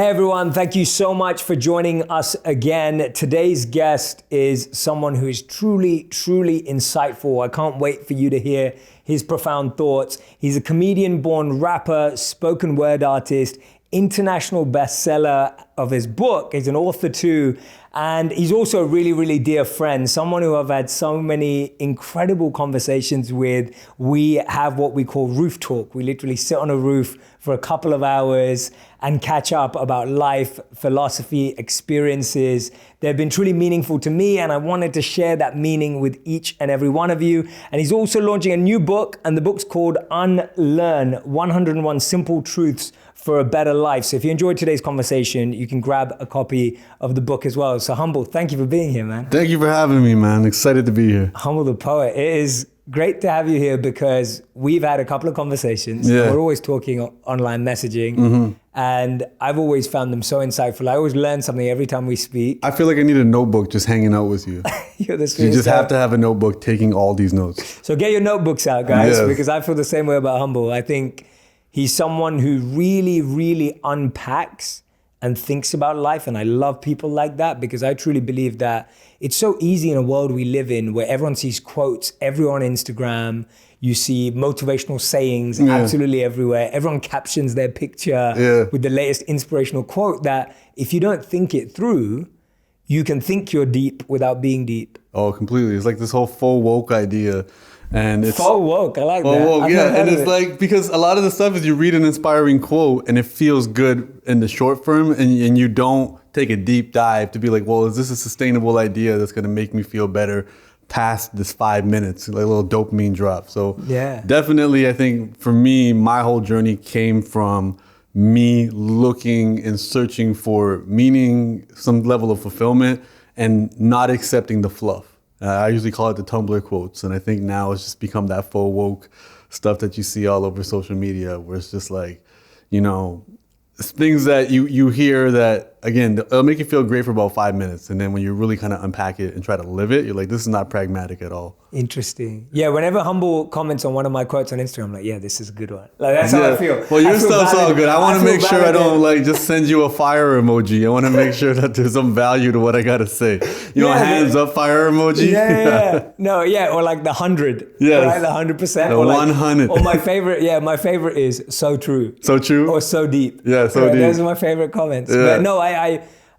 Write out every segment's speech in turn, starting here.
Hey everyone, thank you so much for joining us again. Today's guest is someone who is truly, truly insightful. I can't wait for you to hear his profound thoughts. He's a comedian born rapper, spoken word artist, international bestseller of his book. He's an author too. And he's also a really, really dear friend, someone who I've had so many incredible conversations with. We have what we call roof talk. We literally sit on a roof for a couple of hours and catch up about life, philosophy, experiences. They've been truly meaningful to me, and I wanted to share that meaning with each and every one of you. And he's also launching a new book, and the book's called Unlearn, 101 Simple Truths for a Better Life. So if you enjoyed today's conversation, you can grab a copy of the book as well. So Humble, thank you for being here, man. Thank you for having me, man. Excited to be here. Humble the poet. It is great to have you here because we've had a couple of conversations. Yeah. We're always talking online messaging, and I've always found them so insightful. I always learn something every time we speak. I feel like I need a notebook just hanging out with you. You're the You just have to have a notebook taking all these notes. So get your notebooks out, guys, Yes. because I feel the same way about Humble. I think he's someone who really, really unpacks and thinks about life. And I love people like that because I truly believe that it's so easy in a world we live in where everyone sees quotes, everyone on Instagram, you see motivational sayings absolutely everywhere. Everyone captions their picture with the latest inspirational quote that if you don't think it through, you can think you're deep without being deep. Oh, completely. It's like this whole full woke idea. And it's Full woke, I like full that. woke, I've yeah. never heard And of it's it. like, because a lot of the stuff is you read an inspiring quote and it feels good in the short term, and you don't take a deep dive to be like, well, is this a sustainable idea that's going to make me feel better past this 5 minutes, like a little dopamine drop. So definitely, I think for me, my whole journey came from me looking and searching for meaning, some level of fulfillment, and not accepting the fluff. I usually call it the Tumblr quotes. And I think now it's just become that full woke stuff that you see all over social media, where it's just like, you know, things that you hear that, again, it'll make you feel great for about 5 minutes. And then when you really kind of unpack it and try to live it, you're like, this is not pragmatic at all. Interesting. Yeah, whenever Humble comments on one of my quotes on Instagram, I'm like, yeah, this is a good one. Like, that's how I feel. Well, your stuff's all good. I want to make sure I don't validated. like just send you a fire emoji. I want to make sure that there's some value to what I got to say. You know, hands up fire emoji? Yeah. Or like the 100. Yes. Right, the 100%. The or like, 100. Or my favorite is so true. So true? Or so deep. Yeah, so deep. Those are my favorite comments. Yeah. But no,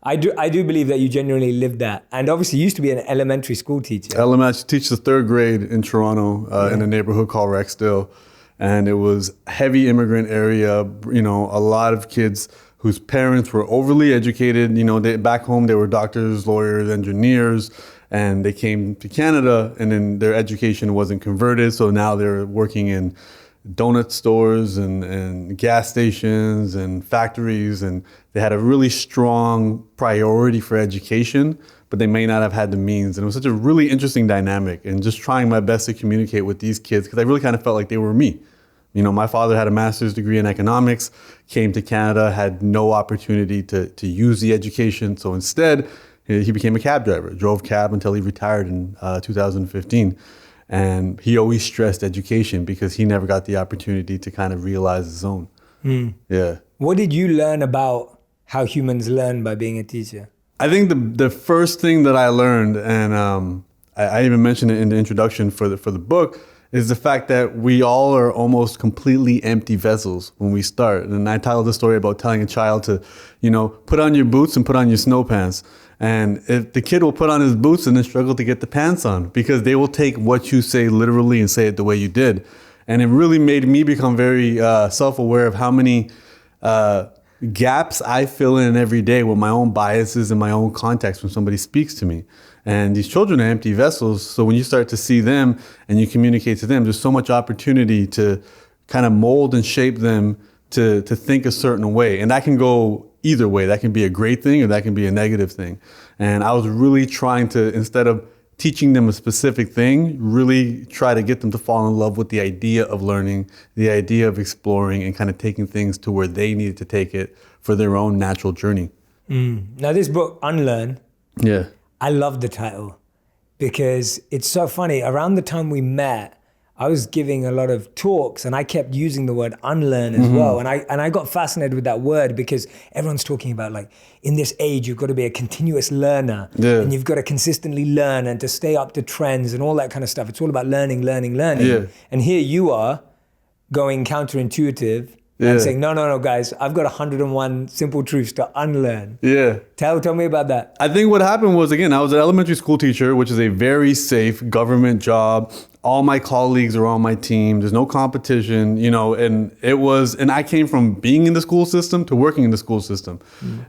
I do believe that you genuinely lived that. And obviously you used to be an elementary school teacher. Elementary, teach the third grade in Toronto in a neighborhood called Rexdale. And it was heavy immigrant area, you know, a lot of kids whose parents were overly educated. You know, back home they were doctors, lawyers, engineers, and they came to Canada and then their education wasn't converted. So now they're working in donut stores and gas stations and factories, and they had a really strong priority for education, but they may not have had the means. And it was such a really interesting dynamic, and just trying my best to communicate with these kids, because I really kind of felt like they were me. You know, my father had a master's degree in economics, came to Canada, had no opportunity to use the education. So instead, he became a cab driver, drove cab until he retired in 2015. And he always stressed education because he never got the opportunity to kind of realize his own. Yeah. What did you learn about how humans learn by being a teacher? I think the first thing that I learned, and I even mentioned it in the introduction for the book, is the fact that we all are almost completely empty vessels when we start. And I tell the story about telling a child to, you know, put on your boots and put on your snow pants. And if the kid will put on his boots and then struggle to get the pants on, because they will take what you say literally and say it the way you did. And it really made me become very self-aware of how many gaps I fill in every day with my own biases and my own context when somebody speaks to me. And these children are empty vessels. So when you start to see them and you communicate to them, there's so much opportunity to kind of mold and shape them to think a certain way. And that can go either way. That can be a great thing or that can be a negative thing. And I was really trying to, instead of teaching them a specific thing, really try to get them to fall in love with the idea of learning, the idea of exploring, and kind of taking things to where they needed to take it for their own natural journey. Now this book, Unlearn, Yeah. I love the title because it's so funny. Around the time we met, I was giving a lot of talks and I kept using the word unlearn as well. And I got fascinated with that word because everyone's talking about like, in this age, you've got to be a continuous learner and you've got to consistently learn and to stay up to trends and all that kind of stuff. It's all about learning. Yeah. And here you are going counterintuitive and saying, no, guys, I've got 101 simple truths to unlearn. Yeah. Tell me about that. I think what happened was, again, I was an elementary school teacher, which is a very safe government job. All my colleagues are on my team. There's no competition, and I came from being in the school system to working in the school system.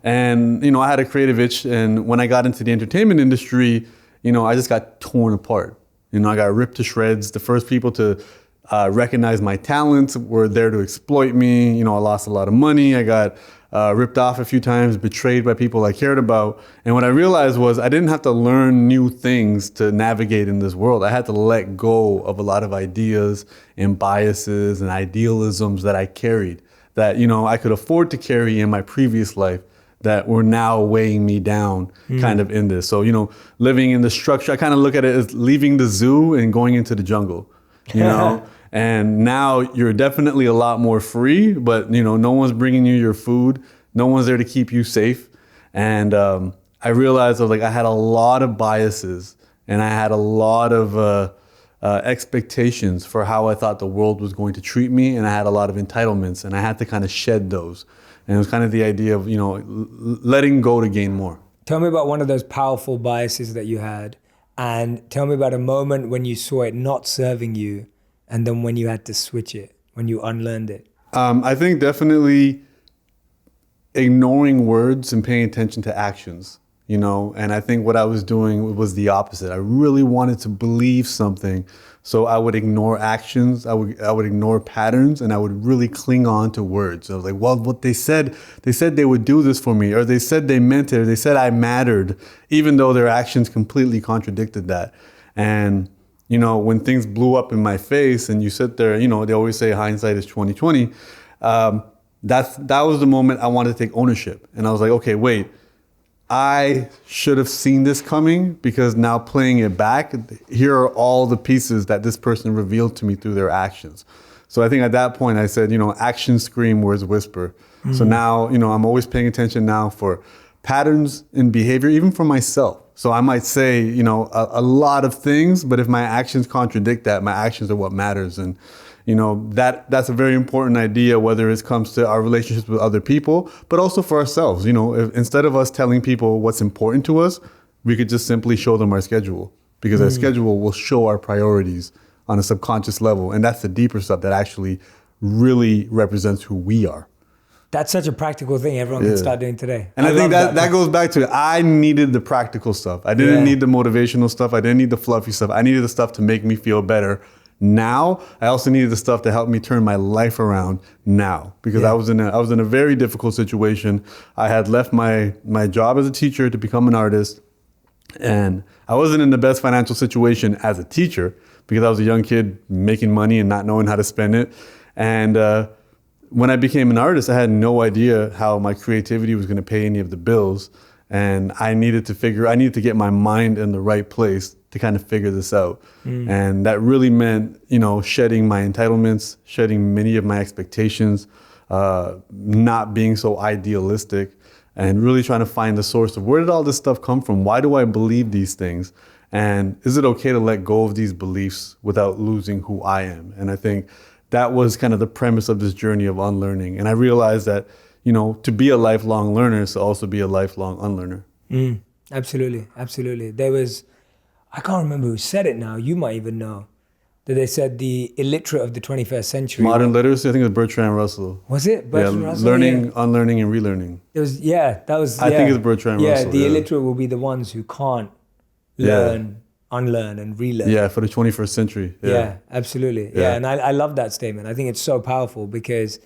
And, I had a creative itch. And when I got into the entertainment industry, I just got torn apart. I got ripped to shreds. The first people to recognize my talents were there to exploit me. I lost a lot of money. I got ripped off a few times, betrayed by people I cared about. And what I realized was I didn't have to learn new things to navigate in this world. I had to let go of a lot of ideas and biases and idealisms that I carried that, I could afford to carry in my previous life that were now weighing me down kind of in this. So, living in the structure, I kind of look at it as leaving the zoo and going into the jungle, And now you're definitely a lot more free, but no one's bringing you your food. No one's there to keep you safe. And I realized I had a lot of biases and I had a lot of expectations for how I thought the world was going to treat me. And I had a lot of entitlements and I had to kind of shed those. And it was kind of the idea of, letting go to gain more. Tell me about one of those powerful biases that you had. And tell me about a moment when you saw it not serving you. And then when you had to switch it, when you unlearned it? I think definitely ignoring words and paying attention to actions, and I think what I was doing was the opposite. I really wanted to believe something. So I would ignore actions, I would ignore patterns, and I would really cling on to words. I was like, well, what they said they would do this for me, or they said they meant it, or they said I mattered, even though their actions completely contradicted that. And when things blew up in my face and you sit there, they always say hindsight is 20/20. That was the moment I wanted to take ownership. And I was like, okay, wait, I should have seen this coming because now playing it back, here are all the pieces that this person revealed to me through their actions. So I think at that point I said, actions scream, words whisper. So now, I'm always paying attention now for patterns in behavior, even for myself. So I might say, a lot of things, but if my actions contradict that, my actions are what matters. And, that's a very important idea, whether it comes to our relationships with other people, but also for ourselves. If, instead of us telling people what's important to us, we could just simply show them our schedule, because our schedule will show our priorities on a subconscious level. And that's the deeper stuff that actually really represents who we are. That's such a practical thing everyone can start doing today. And I think that goes back to it. I needed the practical stuff. I didn't need the motivational stuff. I didn't need the fluffy stuff. I needed the stuff to make me feel better now. I also needed the stuff to help me turn my life around now, because I was in a very difficult situation. I had left my job as a teacher to become an artist, and I wasn't in the best financial situation as a teacher because I was a young kid making money and not knowing how to spend it. And when I became an artist, I had no idea how my creativity was going to pay any of the bills. And I needed to get my mind in the right place to kind of figure this out. And that really meant, shedding my entitlements, shedding many of my expectations, not being so idealistic, and really trying to find the source of where did all this stuff come from? Why do I believe these things? And is it okay to let go of these beliefs without losing who I am? And I think that was kind of the premise of this journey of unlearning. And I realized that, to be a lifelong learner is to also be a lifelong unlearner. Absolutely. I can't remember who said it now. You might even know. That they said the illiterate of the 21st century. Modern literacy, I think it was Bertrand Russell. Was it? Bertrand Russell? Learning, unlearning, and relearning. I think it's Bertrand Russell. The illiterate will be the ones who can't learn, unlearn, and relearn. Yeah, for the 21st century. Yeah, absolutely. Yeah, and I love that statement. I think it's so powerful because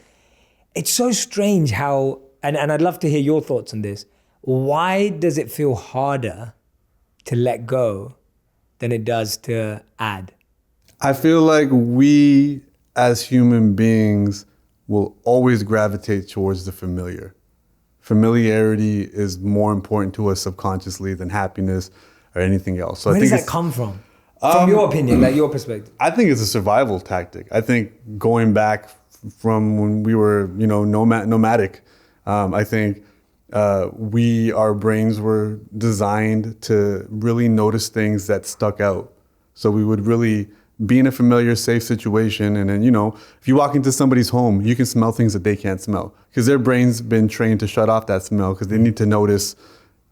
it's so strange how, and I'd love to hear your thoughts on this. Why does it feel harder to let go than it does to add? I feel like we as human beings will always gravitate towards the familiar. Familiarity is more important to us subconsciously than happiness or anything else. So Where does that come from? From your opinion, like your perspective. I think it's a survival tactic. I think going back from when we were, nomadic, I think our brains were designed to really notice things that stuck out. So we would really be in a familiar, safe situation. And then, if you walk into somebody's home, you can smell things that they can't smell because their brain's been trained to shut off that smell because they need to notice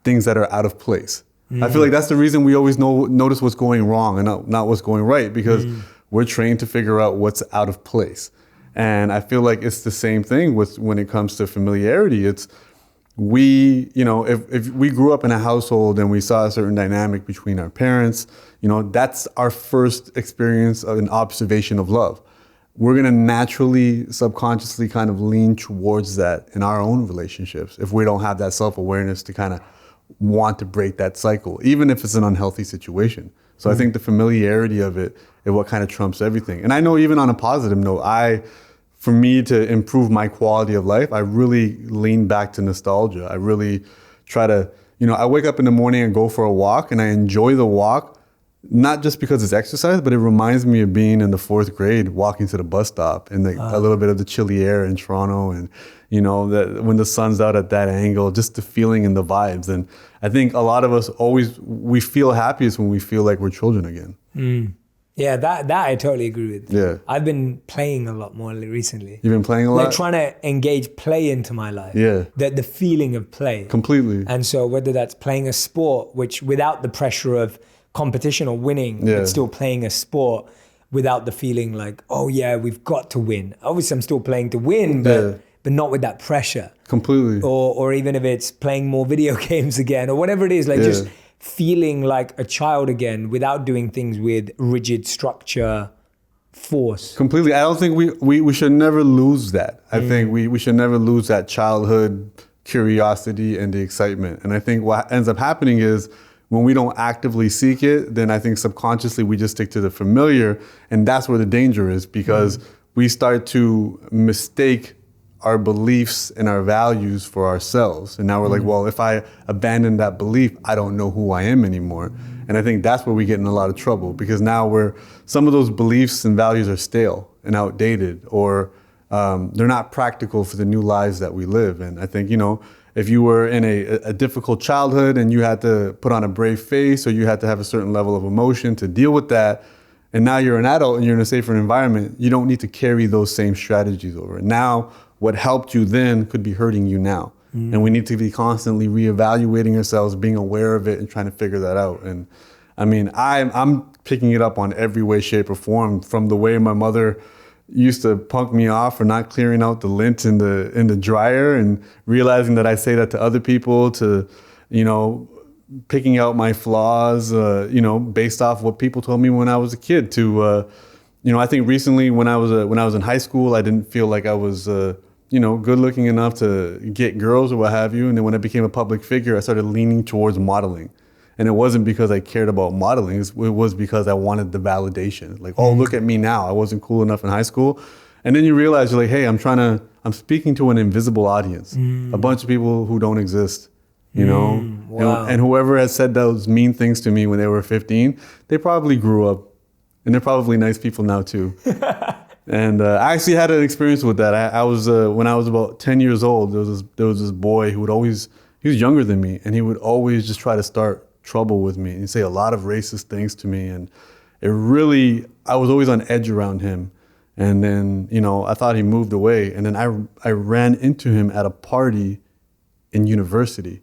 things that are out of place. I feel like that's the reason we always notice what's going wrong and not what's going right, because we're trained to figure out what's out of place. And I feel like it's the same thing when it comes to familiarity. It's if we grew up in a household and we saw a certain dynamic between our parents, that's our first experience of an observation of love. We're going to naturally, subconsciously kind of lean towards that in our own relationships if we don't have that self-awareness to kind of want to break that cycle, even if it's an unhealthy situation. So I think the familiarity of it is what kind of trumps everything. And I know even on a positive note, for me to improve my quality of life, I really lean back to nostalgia. I really try to, I wake up in the morning and go for a walk, and I enjoy the walk, not just because it's exercise, but it reminds me of being in the 4th grade, walking to the bus stop and a little bit of the chilly air in Toronto, and that when the sun's out at that angle, just the feeling and the vibes. And I think a lot of us we feel happiest when we feel like we're children again. Yeah, that I totally agree with. Yeah. I've been playing a lot more recently. You've been playing a lot? Like trying to engage play into my life. Yeah. The feeling of play. Completely. And so whether that's playing a sport, which without the pressure of competition or winning, but still playing a sport without the feeling like, oh yeah, we've got to win. Obviously I'm still playing to win, but not with that pressure. Completely. Or even if it's playing more video games again or whatever it is, like just feeling like a child again without doing things with rigid structure, force. Completely. I don't think we should never lose that. I think we should never lose that childhood curiosity and the excitement. And I think what ends up happening is when we don't actively seek it, then I think subconsciously we just stick to the familiar. And that's where the danger is, because we start to mistake our beliefs and our values for ourselves. And now we're like, well, if I abandon that belief, I don't know who I am anymore. And I think that's where we get in a lot of trouble, because now some of those beliefs and values are stale and outdated, or they're not practical for the new lives that we live. And I think, if you were in a difficult childhood and you had to put on a brave face, or you had to have a certain level of emotion to deal with that, and now you're an adult and you're in a safer environment, you don't need to carry those same strategies over. Now, what helped you then could be hurting you now. And we need to be constantly reevaluating ourselves, being aware of it and trying to figure that out. And I mean, I'm picking it up on every way, shape, or form, from the way my mother used to punk me off for not clearing out the lint in the dryer, and realizing that I say that to other people, to, picking out my flaws, based off what people told me when I was a kid, to, I think recently when I was in high school, I didn't feel like I was, good looking enough to get girls or what have you. And then when I became a public figure, I started leaning towards modeling. And it wasn't because I cared about modeling. It was because I wanted the validation. Like, oh, look at me now. I wasn't cool enough in high school. And then you realize, you're like, hey, I'm speaking to an invisible audience, a bunch of people who don't exist, Wow. And whoever has said those mean things to me when they were 15, they probably grew up, and they're probably nice people now too. And I actually had an experience with that. I was when I was about 10 years old, there was this boy who he was younger than me, and he would always just try to start trouble with me and say a lot of racist things to me. And I was always on edge around him. And then, I thought he moved away. And then I ran into him at a party in university.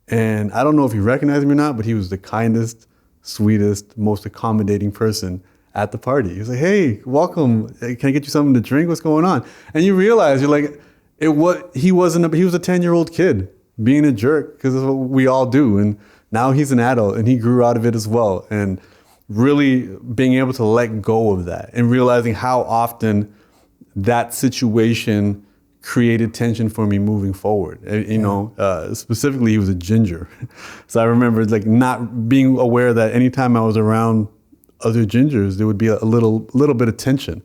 And I don't know if he recognized me or not, but he was the kindest, sweetest, most accommodating person at the party. He was like, hey, welcome. Can I get you something to drink? What's going on? And you realize, you're like, he was a 10-year-old kid being a jerk, because that's what we all do. And now he's an adult and he grew out of it as well. And really being able to let go of that and realizing how often that situation created tension for me moving forward. Specifically, he was a ginger. So I remember not being aware that anytime I was around other gingers, there would be a little bit of tension.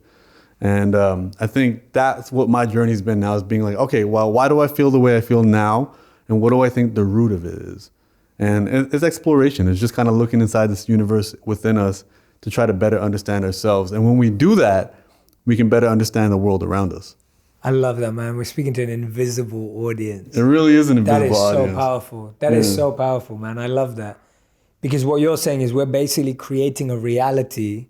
And I think that's what my journey's been now, is being like, okay, well, why do I feel the way I feel now? And what do I think the root of it is? And it's exploration. It's just kind of looking inside this universe within us to try to better understand ourselves. And when we do that, we can better understand the world around us. I love that, man. We're speaking to an invisible audience. It really is an invisible audience. That is so powerful. That is so powerful, man. I love that. Because what you're saying is we're basically creating a reality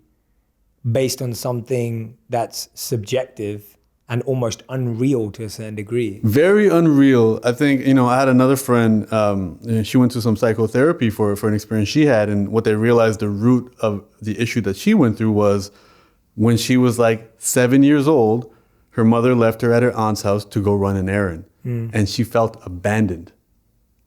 based on something that's subjective and almost unreal to a certain degree. Very unreal. I think, I had another friend, she went to some psychotherapy for an experience she had. And what they realized, the root of the issue that she went through was when she was like 7 years old, her mother left her at her aunt's house to go run an errand. And she felt abandoned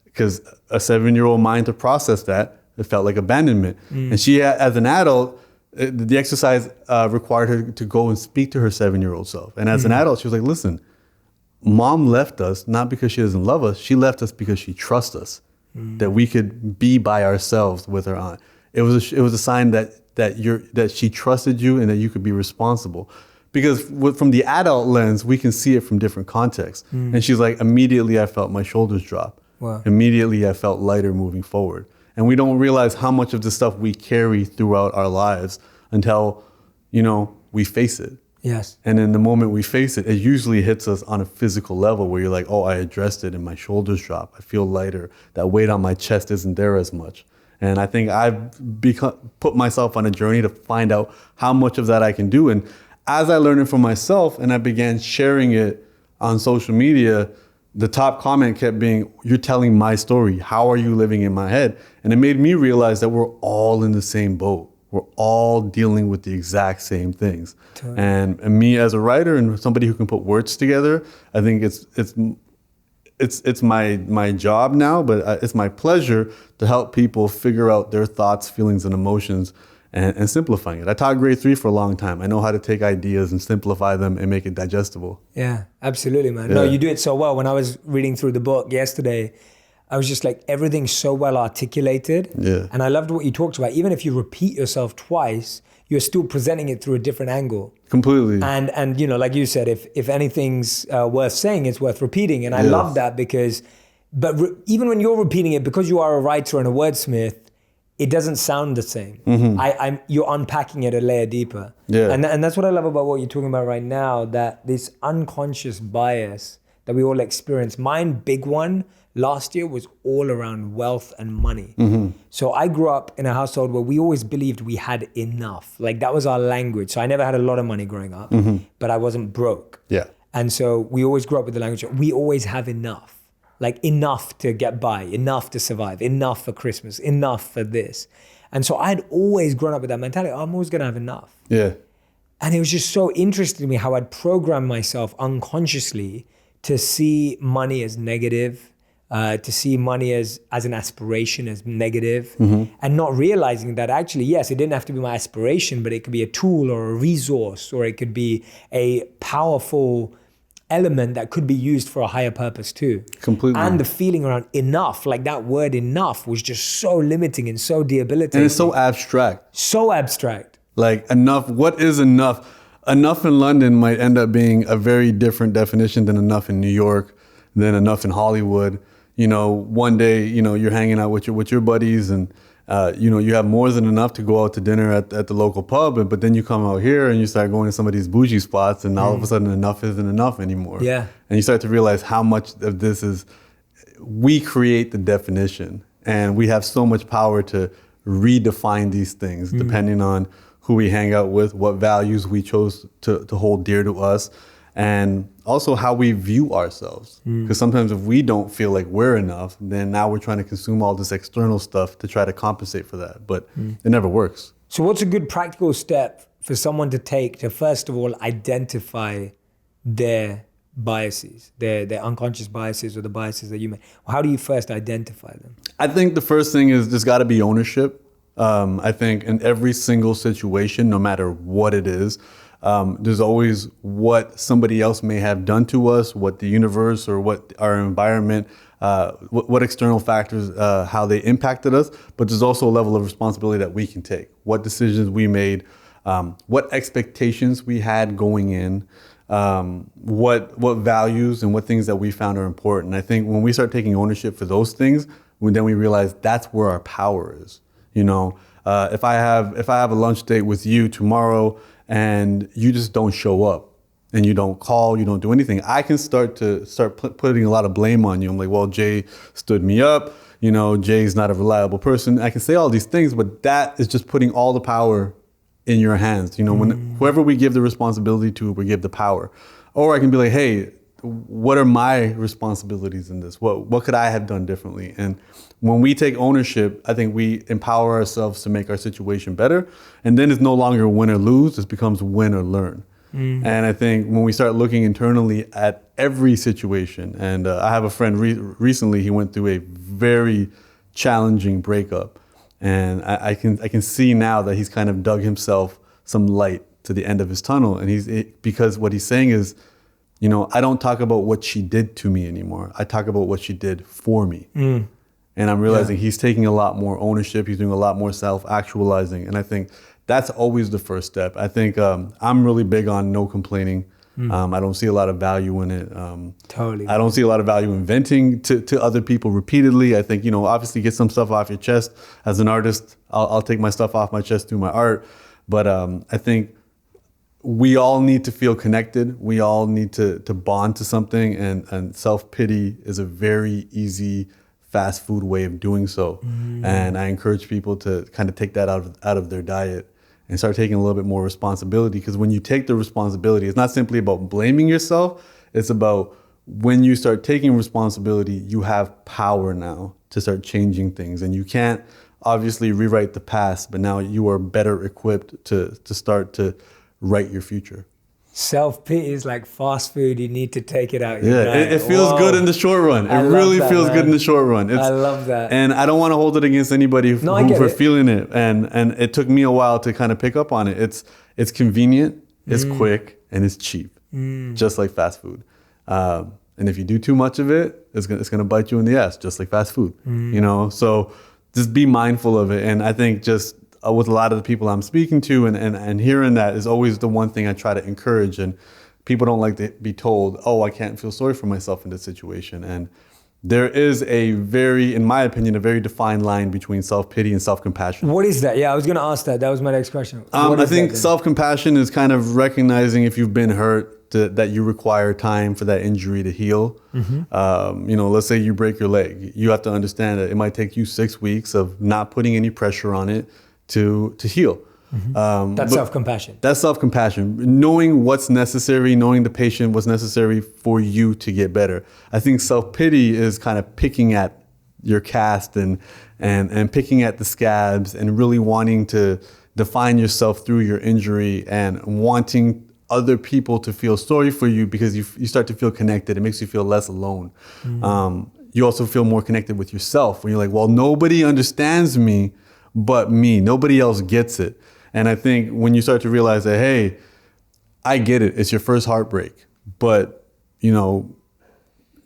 because a 7-year-old mind to process that, it felt like abandonment. And she, as an adult, the exercise required her to go and speak to her 7-year-old self. And as an adult, she was like, listen, mom left us not because she doesn't love us. She left us because she trusts us, that we could be by ourselves with her aunt. It was a sign that she trusted you and that you could be responsible. Because from the adult lens, we can see it from different contexts. And she's like, immediately I felt my shoulders drop. Wow. Immediately I felt lighter moving forward. And we don't realize how much of the stuff we carry throughout our lives until, we face it. Yes. And in the moment we face it, it usually hits us on a physical level where you're like, oh, I addressed it and my shoulders drop. I feel lighter. That weight on my chest isn't there as much. And I think I've put myself on a journey to find out how much of that I can do. And as I learned it for myself and I began sharing it on social media, the top comment kept being, you're telling my story. How are you living in my head? And it made me realize that we're all in the same boat. We're all dealing with the exact same things. Totally. And me as a writer and somebody who can put words together, I think it's my job now, but it's my pleasure to help people figure out their thoughts, feelings, and emotions and simplifying it. I taught grade 3 for a long time. I know how to take ideas and simplify them and make it digestible. Yeah, absolutely, man. Yeah. No, you do it so well. When I was reading through the book yesterday, I was just like, everything's so well articulated. Yeah. And I loved what you talked about. Even if you repeat yourself twice, you're still presenting it through a different angle. Completely. And like you said, if anything's worth saying, it's worth repeating. And I love that because, even when you're repeating it, because you are a writer and a wordsmith, it doesn't sound the same. You're unpacking it a layer deeper. Yeah. And that's what I love about what you're talking about right now, that this unconscious bias that we all experience. Mine, big one, last year was all around wealth and money. So I grew up in a household where we always believed we had enough. Like that was our language. So I never had a lot of money growing up, but I wasn't broke. Yeah. And so we always grew up with the language, we always have enough. Like enough to get by, enough to survive, enough for Christmas, enough for this. And so I'd always grown up with that mentality, I'm always gonna have enough. Yeah. And it was just so interesting to me how I'd programmed myself unconsciously to see money as negative, to see money as an aspiration, as negative, and not realizing that actually, yes, it didn't have to be my aspiration, but it could be a tool or a resource, or it could be a powerful element that could be used for a higher purpose too. Completely. And the feeling around enough, like that word enough was just so limiting and so debilitating. And it's so abstract. So abstract. Like enough, what is enough? Enough in London might end up being a very different definition than enough in New York, than enough in Hollywood. One day, you're hanging out with your buddies and you have more than enough to go out to dinner at the local pub, but then you come out here and you start going to some of these bougie spots and all of a sudden enough isn't enough anymore. Yeah. And you start to realize how much of this is, we create the definition and we have so much power to redefine these things depending on who we hang out with, what values we chose to hold dear to us, and also how we view ourselves. Because sometimes if we don't feel like we're enough, then now we're trying to consume all this external stuff to try to compensate for that. But it never works. So what's a good practical step for someone to take to, first of all, identify their biases, their unconscious biases or the biases that you make? How do you first identify them? I think the first thing is there's got to be ownership. I think in every single situation, no matter what it is, there's always what somebody else may have done to us, what the universe or what our environment, what external factors, how they impacted us. But there's also a level of responsibility that we can take. What decisions we made, what expectations we had going in, what values and what things that we found are important. I think when we start taking ownership for those things, then we realize that's where our power is. You know, if I have a lunch date with you tomorrow and you just don't show up and you don't call, you don't do anything, I can start putting a lot of blame on you. I'm like, well, Jay stood me up. You know, Jay's not a reliable person. I can say all these things, but that is just putting all the power in your hands. You know, when whoever we give the responsibility to, we give the power. Or I can be like, hey, what are my responsibilities in this? What could I have done differently? And when we take ownership, I think we empower ourselves to make our situation better. And then it's no longer win or lose, it becomes win or learn. And I think when we start looking internally at every situation, and I have a friend recently, he went through a very challenging breakup. And I can see now that he's kind of dug himself some light to the end of his tunnel. And because what he's saying is, you know, I don't talk about what she did to me anymore. I talk about what she did for me. And I'm realizing he's taking a lot more ownership. He's doing a lot more self-actualizing. And I think that's always the first step. I think I'm really big on no complaining. I don't see a lot of value in it. Totally. I don't see a lot of value in venting to other people repeatedly. I think, you know, obviously get some stuff off your chest. As an artist, I'll take my stuff off my chest through my art. But I think we all need to feel connected. We all need to bond to something. And self-pity is a very easy fast food way of doing so. And I encourage people to kind of take that out of their diet and start taking a little bit more responsibility. Because when you take the responsibility, it's not simply about blaming yourself. It's about when you start taking responsibility, you have power now to start changing things. And you can't obviously rewrite the past, but now you are better equipped to start to write your future. Self-pity is like fast food. You need to take it out. Yeah, it feels good in the short run. It really feels good in the short run. I love that. And I don't want to hold it against anybody for feeling it. And it took me a while to kind of pick up on it. It's convenient, it's quick, and it's cheap, just like fast food. And if you do too much of it, it's gonna bite you in the ass, just like fast food. You know, so just be mindful of it. And I think just with a lot of the people I'm speaking to and hearing that is always the one thing I try to encourage. And people don't like to be told, oh, I can't feel sorry for myself in this situation. And there is in my opinion, a very defined line between self-pity and self-compassion. What is that? Yeah, I was going to ask that. That was my next question. I think self-compassion is kind of recognizing if you've been hurt, that you require time for that injury to heal. You know, let's say you break your leg. You have to understand that it might take you 6 weeks of not putting any pressure on it to heal. That's self-compassion. That's self-compassion. Knowing what's necessary, knowing the patient what's necessary for you to get better. I think self-pity is kind of picking at your cast and picking at the scabs and really wanting to define yourself through your injury and wanting other people to feel sorry for you because you start to feel connected. It makes you feel less alone. You also feel more connected with yourself when you're like, well, nobody understands me but me. Nobody else gets it. And I think when you start to realize that, hey, I get it. It's your first heartbreak. But, you know,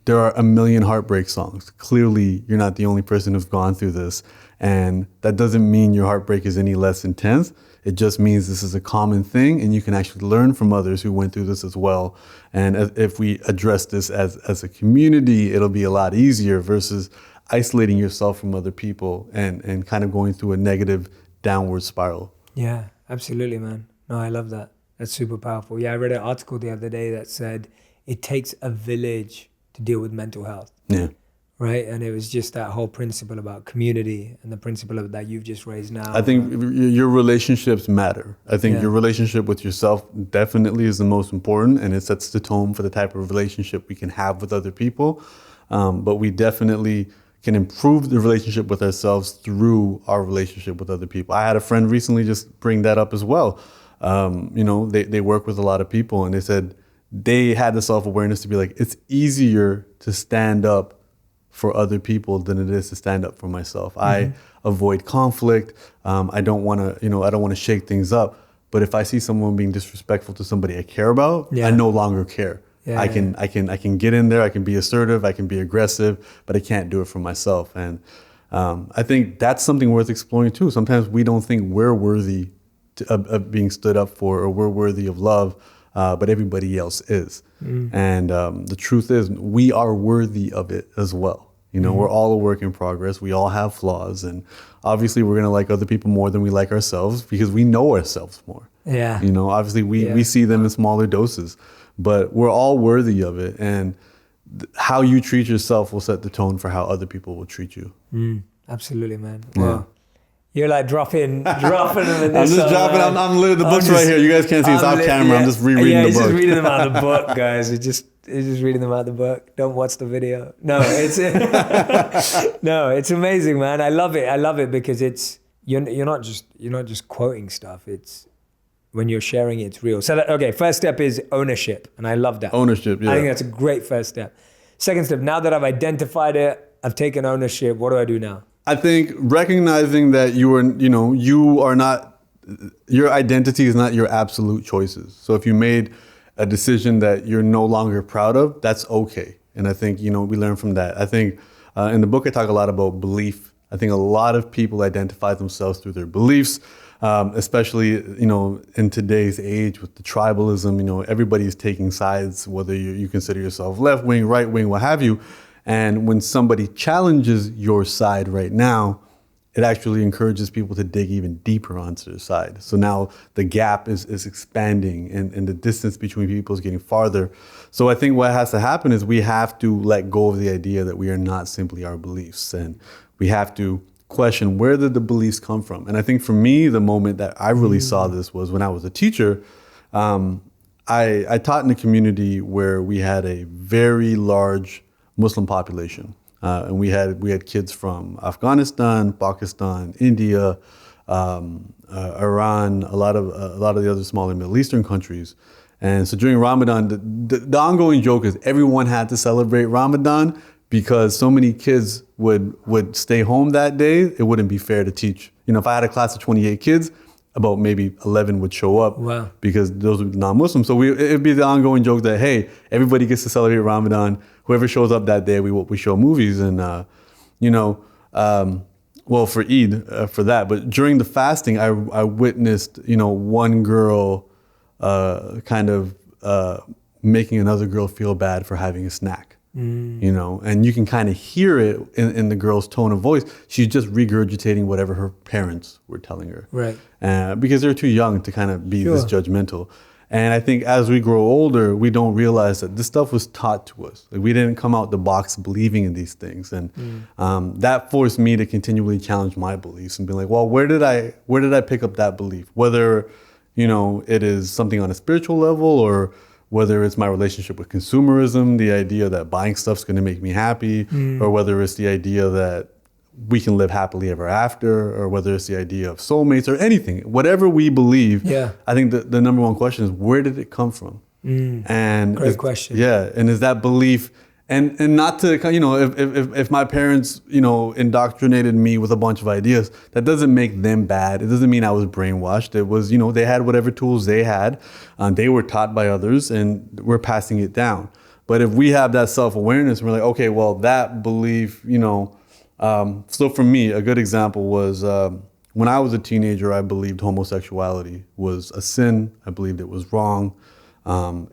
there are a million heartbreak songs. Clearly, you're not the only person who's gone through this. And that doesn't mean your heartbreak is any less intense. It just means this is a common thing and you can actually learn from others who went through this as well. And if we address this as a community, it'll be a lot easier versus isolating yourself from other people and kind of going through a negative downward spiral. Yeah, absolutely, man. No, I love that. That's super powerful. Yeah, I read an article the other day that said it takes a village to deal with mental health. Yeah. Right? And it was just that whole principle about community and the principle of that you've just raised now. I think your relationships matter. I think your relationship with yourself definitely is the most important, and it sets the tone for the type of relationship we can have with other people. But we definitely can improve the relationship with ourselves through our relationship with other people. I had a friend recently just bring that up as well. You know, they work with a lot of people, and they said they had the self-awareness to be like, it's easier to stand up for other people than it is to stand up for myself. I avoid conflict. I don't want to shake things up. But if I see someone being disrespectful to somebody I care about, I no longer care. I can get in there. I can be assertive. I can be aggressive, but I can't do it for myself. And I think that's something worth exploring too. Sometimes we don't think we're worthy of being stood up for, or we're worthy of love, but everybody else is. And the truth is, we are worthy of it as well. We're all a work in progress. We all have flaws, and obviously we're going to like other people more than we like ourselves because we know ourselves more. Yeah. Obviously we see them in smaller doses, but we're all worthy of it. And how you treat yourself will set the tone for how other people will treat you. Absolutely, man. Wow. You're like dropping them in I'm this. just dropping. I'm literally the book's right here. You guys can't see it's off camera. I'm just rereading the book. He's just reading them out of the book, guys. He's just reading them out of the book. Don't watch the video. No, it's it's amazing, man. I love it because it's you're not just quoting stuff. It's when you're sharing it, it's real. So first step is ownership, and I love that. Ownership, yeah. I think that's a great first step. Second step, now that I've identified it, I've taken ownership. What do I do now? I think recognizing that you are not, your identity is not your absolute choices. So if you made a decision that you're no longer proud of, that's okay. And I think, we learn from that. I think in the book, I talk a lot about belief. I think a lot of people identify themselves through their beliefs, especially, in today's age with the tribalism, everybody's taking sides, whether you consider yourself left wing, right wing, what have you. And when somebody challenges your side right now, it actually encourages people to dig even deeper onto their side. So now the gap is expanding and the distance between people is getting farther. So I think what has to happen is we have to let go of the idea that we are not simply our beliefs. And we have to question, where did the beliefs come from? And I think for me, the moment that I really saw this was when I was a teacher. I taught in a community where we had a very large Muslim population, and we had kids from Afghanistan, Pakistan, India, Iran, a lot of the other smaller Middle Eastern countries. And so during Ramadan, the ongoing joke is everyone had to celebrate Ramadan because so many kids would stay home that day. It wouldn't be fair to teach. If I had a class of 28 kids, about maybe 11 would show up. Wow. Because those would be non-Muslim. So it'd be the ongoing joke that, hey, everybody gets to celebrate Ramadan. Whoever shows up that day, we show movies. And, well, for Eid, for that. But during the fasting, I witnessed, one girl kind of making another girl feel bad for having a snack. And you can kind of hear it in the girl's tone of voice. She's just regurgitating whatever her parents were telling her. Right. Because they're too young to kind of be this judgmental. And I think as we grow older, we don't realize that this stuff was taught to us. Like, we didn't come out the box believing in these things. And that forced me to continually challenge my beliefs and be like, well, where did I pick up that belief? Whether, it is something on a spiritual level, or whether it's my relationship with consumerism, the idea that buying stuff's going to make me happy, or whether it's the idea that we can live happily ever after, or whether it's the idea of soulmates or anything, whatever we believe. Yeah. I think the number one question is, where did it come from? And great question. Yeah. And is that belief, and not to, if my parents, indoctrinated me with a bunch of ideas, that doesn't make them bad. It doesn't mean I was brainwashed. It was, they had whatever tools they had. They were taught by others, and we're passing it down. But if we have that self-awareness, we're like, okay, well, that belief, so for me, a good example was when I was a teenager, I believed homosexuality was a sin. I believed it was wrong.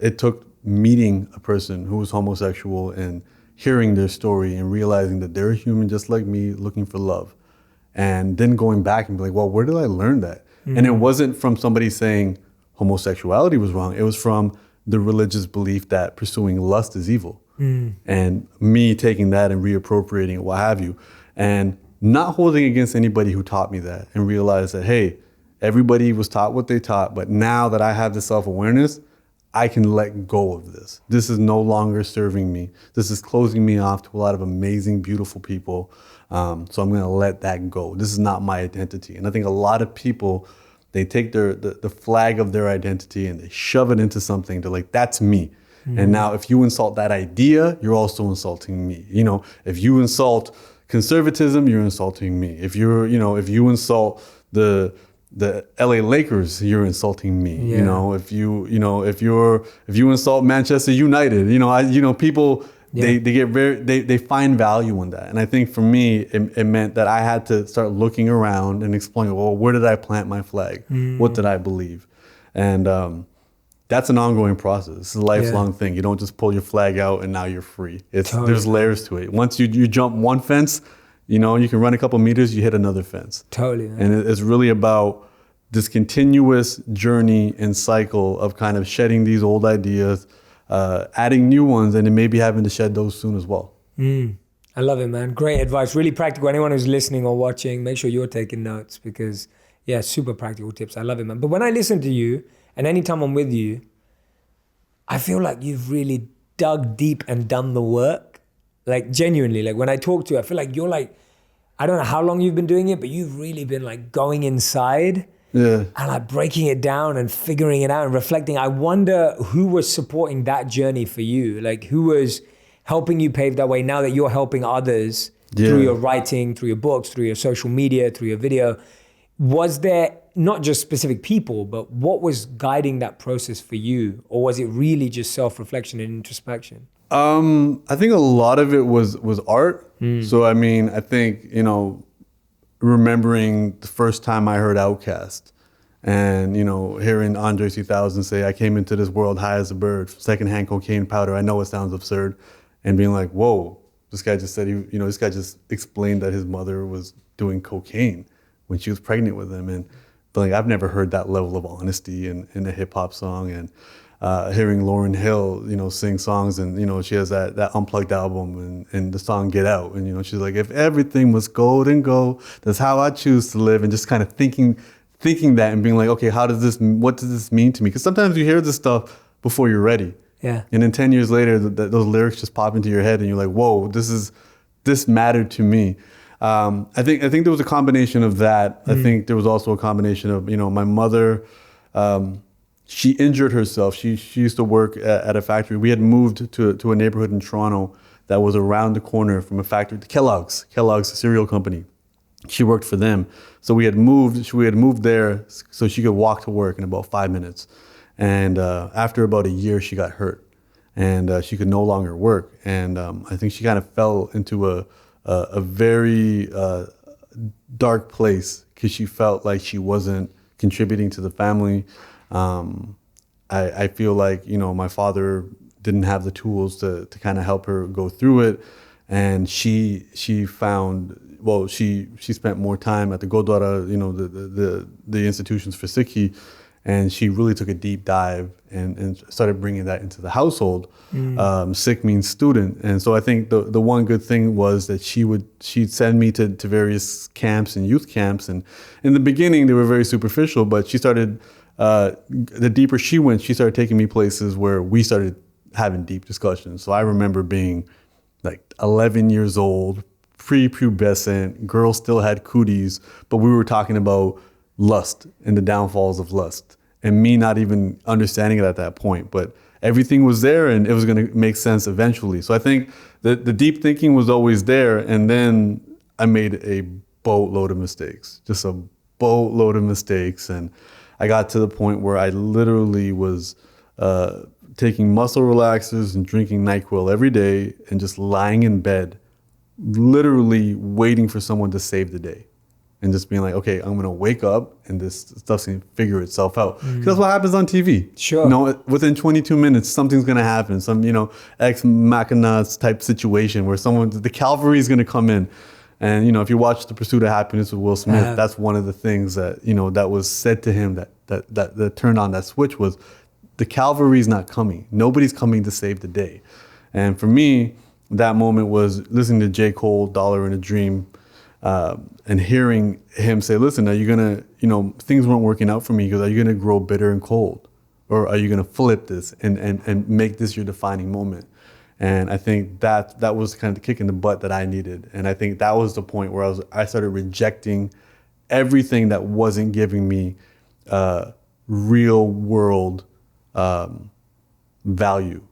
It took meeting a person who was homosexual and hearing their story and realizing that they're human just like me, looking for love. And then going back and be like, well, where did I learn that? And it wasn't from somebody saying homosexuality was wrong. It was from the religious belief that pursuing lust is evil. And me taking that and reappropriating it, what have you. And not holding against anybody who taught me that, and realize that, hey, everybody was taught what they taught, but now that I have the self-awareness, I can let go of this. This is no longer serving me. This is closing me off to a lot of amazing, beautiful people. So I'm going to let that go. This is not my identity. And I think a lot of people, they take the flag of their identity and they shove it into something. They're like, that's me. And now if you insult that idea, you're also insulting me. If you insult conservatism, you're insulting me. If you insult the LA Lakers, you're insulting me. Yeah. If you insult Manchester United, people, they find value in that. And I think for me, it meant that I had to start looking around and exploring, well, where did I plant my flag? What did I believe? And that's an ongoing process. It's a lifelong thing. You don't just pull your flag out and now you're free. There's layers to it. Once you jump one fence, you know, you can run a couple meters, you hit another fence. Totally. Man. And it's really about this continuous journey and cycle of kind of shedding these old ideas, adding new ones, and then maybe having to shed those soon as well. I love it, man. Great advice. Really practical. Anyone who's listening or watching, make sure you're taking notes because, yeah, super practical tips. I love it, man. But when I listen to you, and anytime I'm with you, I feel like you've really dug deep and done the work. Like genuinely, like when I talk to you, I feel like you're like, I don't know how long you've been doing it, but you've really been like going inside and like breaking it down and figuring it out and reflecting. I wonder who was supporting that journey for you? Like who was helping you pave that way now that you're helping others through your writing, through your books, through your social media, through your video? Was there not just specific people, but what was guiding that process for you? Or was it really just self-reflection and introspection? I think a lot of it was art. So, I mean, I think, you know, remembering the first time I heard Outkast and, you know, hearing Andre 3000 say, I came into this world high as a bird, secondhand cocaine powder. I know it sounds absurd. And being like, whoa, this guy just said, this guy just explained that his mother was doing cocaine when she was pregnant with him. And like, I've never heard that level of honesty in a hip hop song. And hearing Lauryn Hill, you know, sing songs, and, you know, she has that Unplugged album and the song Get Out. And, you know, she's like, if everything was golden gold, that's how I choose to live. And just kind of thinking that and being like, okay, what does this mean to me? Because sometimes you hear this stuff before you're ready. Yeah. And then 10 years later, those lyrics just pop into your head and you're like, whoa, this mattered to me. I think there was a combination of that. I think there was also a combination of, you know, my mother, she injured herself. She used to work at a factory. We had moved to a neighborhood in Toronto that was around the corner from a factory, Kellogg's cereal company. She worked for them. So we had moved there so she could walk to work in about 5 minutes. And after about a year, she got hurt and she could no longer work. And I think she kind of fell into a very dark place because she felt like she wasn't contributing to the family. I feel like, you know, my father didn't have the tools to kind of help her go through it. And she spent more time at the Godwara, you know, the institutions for Sikhi. And she really took a deep dive and started bringing that into the household. Sikh means student. And so I think the one good thing was that she'd send me to various camps and youth camps. And in the beginning, they were very superficial, but she started, the deeper she went, she started taking me places where we started having deep discussions. So I remember being like 11 years old, prepubescent, girls still had cooties, but we were talking about lust and the downfalls of lust, and me not even understanding it at that point, but everything was there and it was going to make sense eventually. So I think the deep thinking was always there. And then I made a boatload of mistakes, just a boatload of mistakes. And I got to the point where I literally was taking muscle relaxers and drinking NyQuil every day and just lying in bed, literally waiting for someone to save the day. And just being like, okay, I'm gonna wake up and this stuff's gonna figure itself out. Because that's what happens on TV. Sure. You know, within 22 minutes, something's gonna happen. Some, you know, ex machina type situation where the cavalry is gonna come in. And, you know, if you watch The Pursuit of Happiness with Will Smith, that's one of the things that, you know, that was said to him that turned on that switch was the cavalry's not coming. Nobody's coming to save the day. And for me, that moment was listening to J. Cole, Dollar in a Dream, and hearing him say, listen, are you going to, you know, things weren't working out for me. He goes, are you going to grow bitter and cold? Or are you going to flip this and make this your defining moment? And I think that was kind of the kick in the butt that I needed. And I think that was the point where I started rejecting everything that wasn't giving me real world value.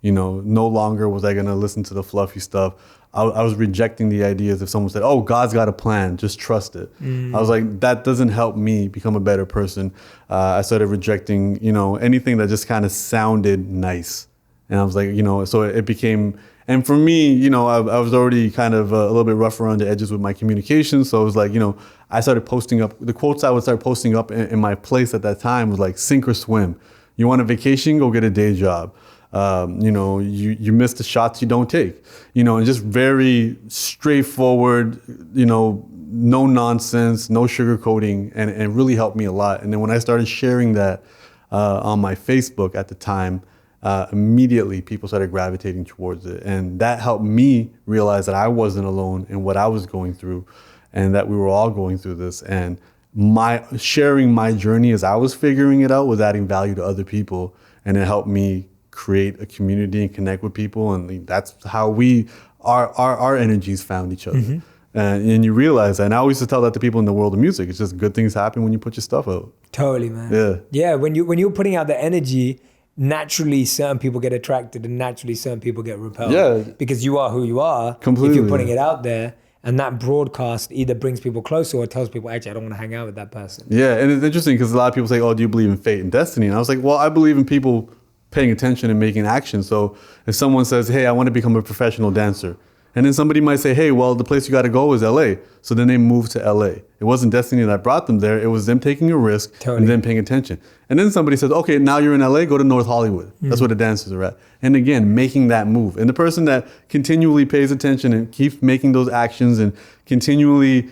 You know, no longer was I going to listen to the fluffy stuff. I was rejecting the ideas if someone said, oh, God's got a plan, just trust it. I was like, that doesn't help me become a better person. I started rejecting, you know, anything that just kind of sounded nice. And I was like, you know, so it became, and for me, you know, I was already kind of a little bit rough around the edges with my communication. So it was like, you know, I started posting up, the quotes I would start posting up in my place at that time was like, sink or swim. You want a vacation? Go get a day job. You miss the shots you don't take. And just very straightforward, no nonsense, no sugarcoating, and it really helped me a lot. And then when I started sharing that on my Facebook at the time, immediately people started gravitating towards it. And that helped me realize that I wasn't alone in what I was going through and that we were all going through this. And sharing my journey as I was figuring it out was adding value to other people. And it helped me create a community and connect with people. And that's how our energies found each other. Mm-hmm. And you realize that. And I always used to tell that to people in the world of music. It's just good things happen when you put your stuff out. Totally, man. Yeah. When you're putting out the energy, naturally certain people get attracted and naturally certain people get repelled. Yeah. Because you are who you are. Completely. If you're putting it out there, and that broadcast either brings people closer or tells people, actually, I don't want to hang out with that person. Yeah, and it's interesting because a lot of people say, oh, do you believe in fate and destiny? And I was like, well, I believe in people paying attention and making action. So if someone says, hey, I want to become a professional dancer, and then somebody might say, hey, well, the place you got to go is LA. So then they moved to LA. It wasn't destiny that brought them there. It was them taking a risk and then paying attention. And then somebody says, okay, now you're in LA, go to North Hollywood. That's where the dancers are at. And again, making that move. And the person that continually pays attention and keeps making those actions and continually